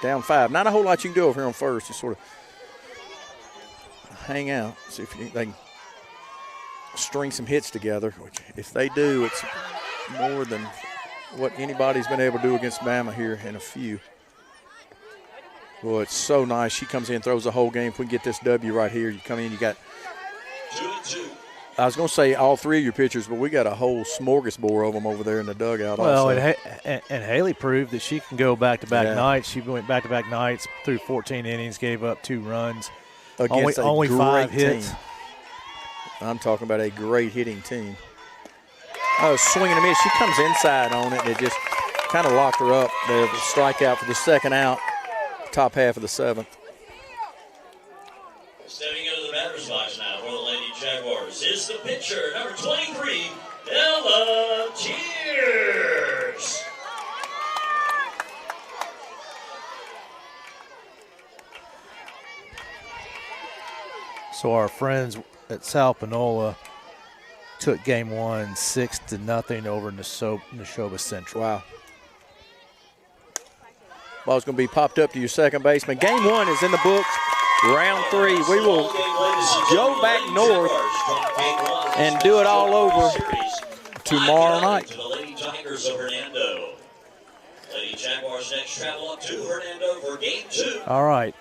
Down 5. Not a whole lot you can do over here on first. Just sort of hang out. See if they can string some hits together, which if they do, it's more than what anybody's been able to do against Bama here in a few. Well, it's so nice. She comes in, throws the whole game. If we can get this W right here, you come in, you got 2-2. I was going to say all three of your pitchers, but we got a whole smorgasbord of them over there in the dugout. Well, also. and Haley proved that she can go back-to-back Yeah. nights. She went back-to-back nights through 14 innings, gave up 2 runs. Against only a 5 great hits. team. I'm talking about a great hitting team. Oh, swing and a miss. She comes inside on it. It just kind of locked her up there. The strikeout for the second out, top half of the 7th. Stepping into the batter's box now for the Lady Jaguars is the pitcher, number 23, Ella Tears. So our friends at South Panola took game 1 6-0 over Neshoba Central. Wow. Ball's going to be popped up to your second baseman. Game 1 is in the books. Round 3. We will go back north and do it all over tomorrow night. To the Lady Tigers of Hernando. Lady Jaguars next travel up to Hernando for game 2. All right.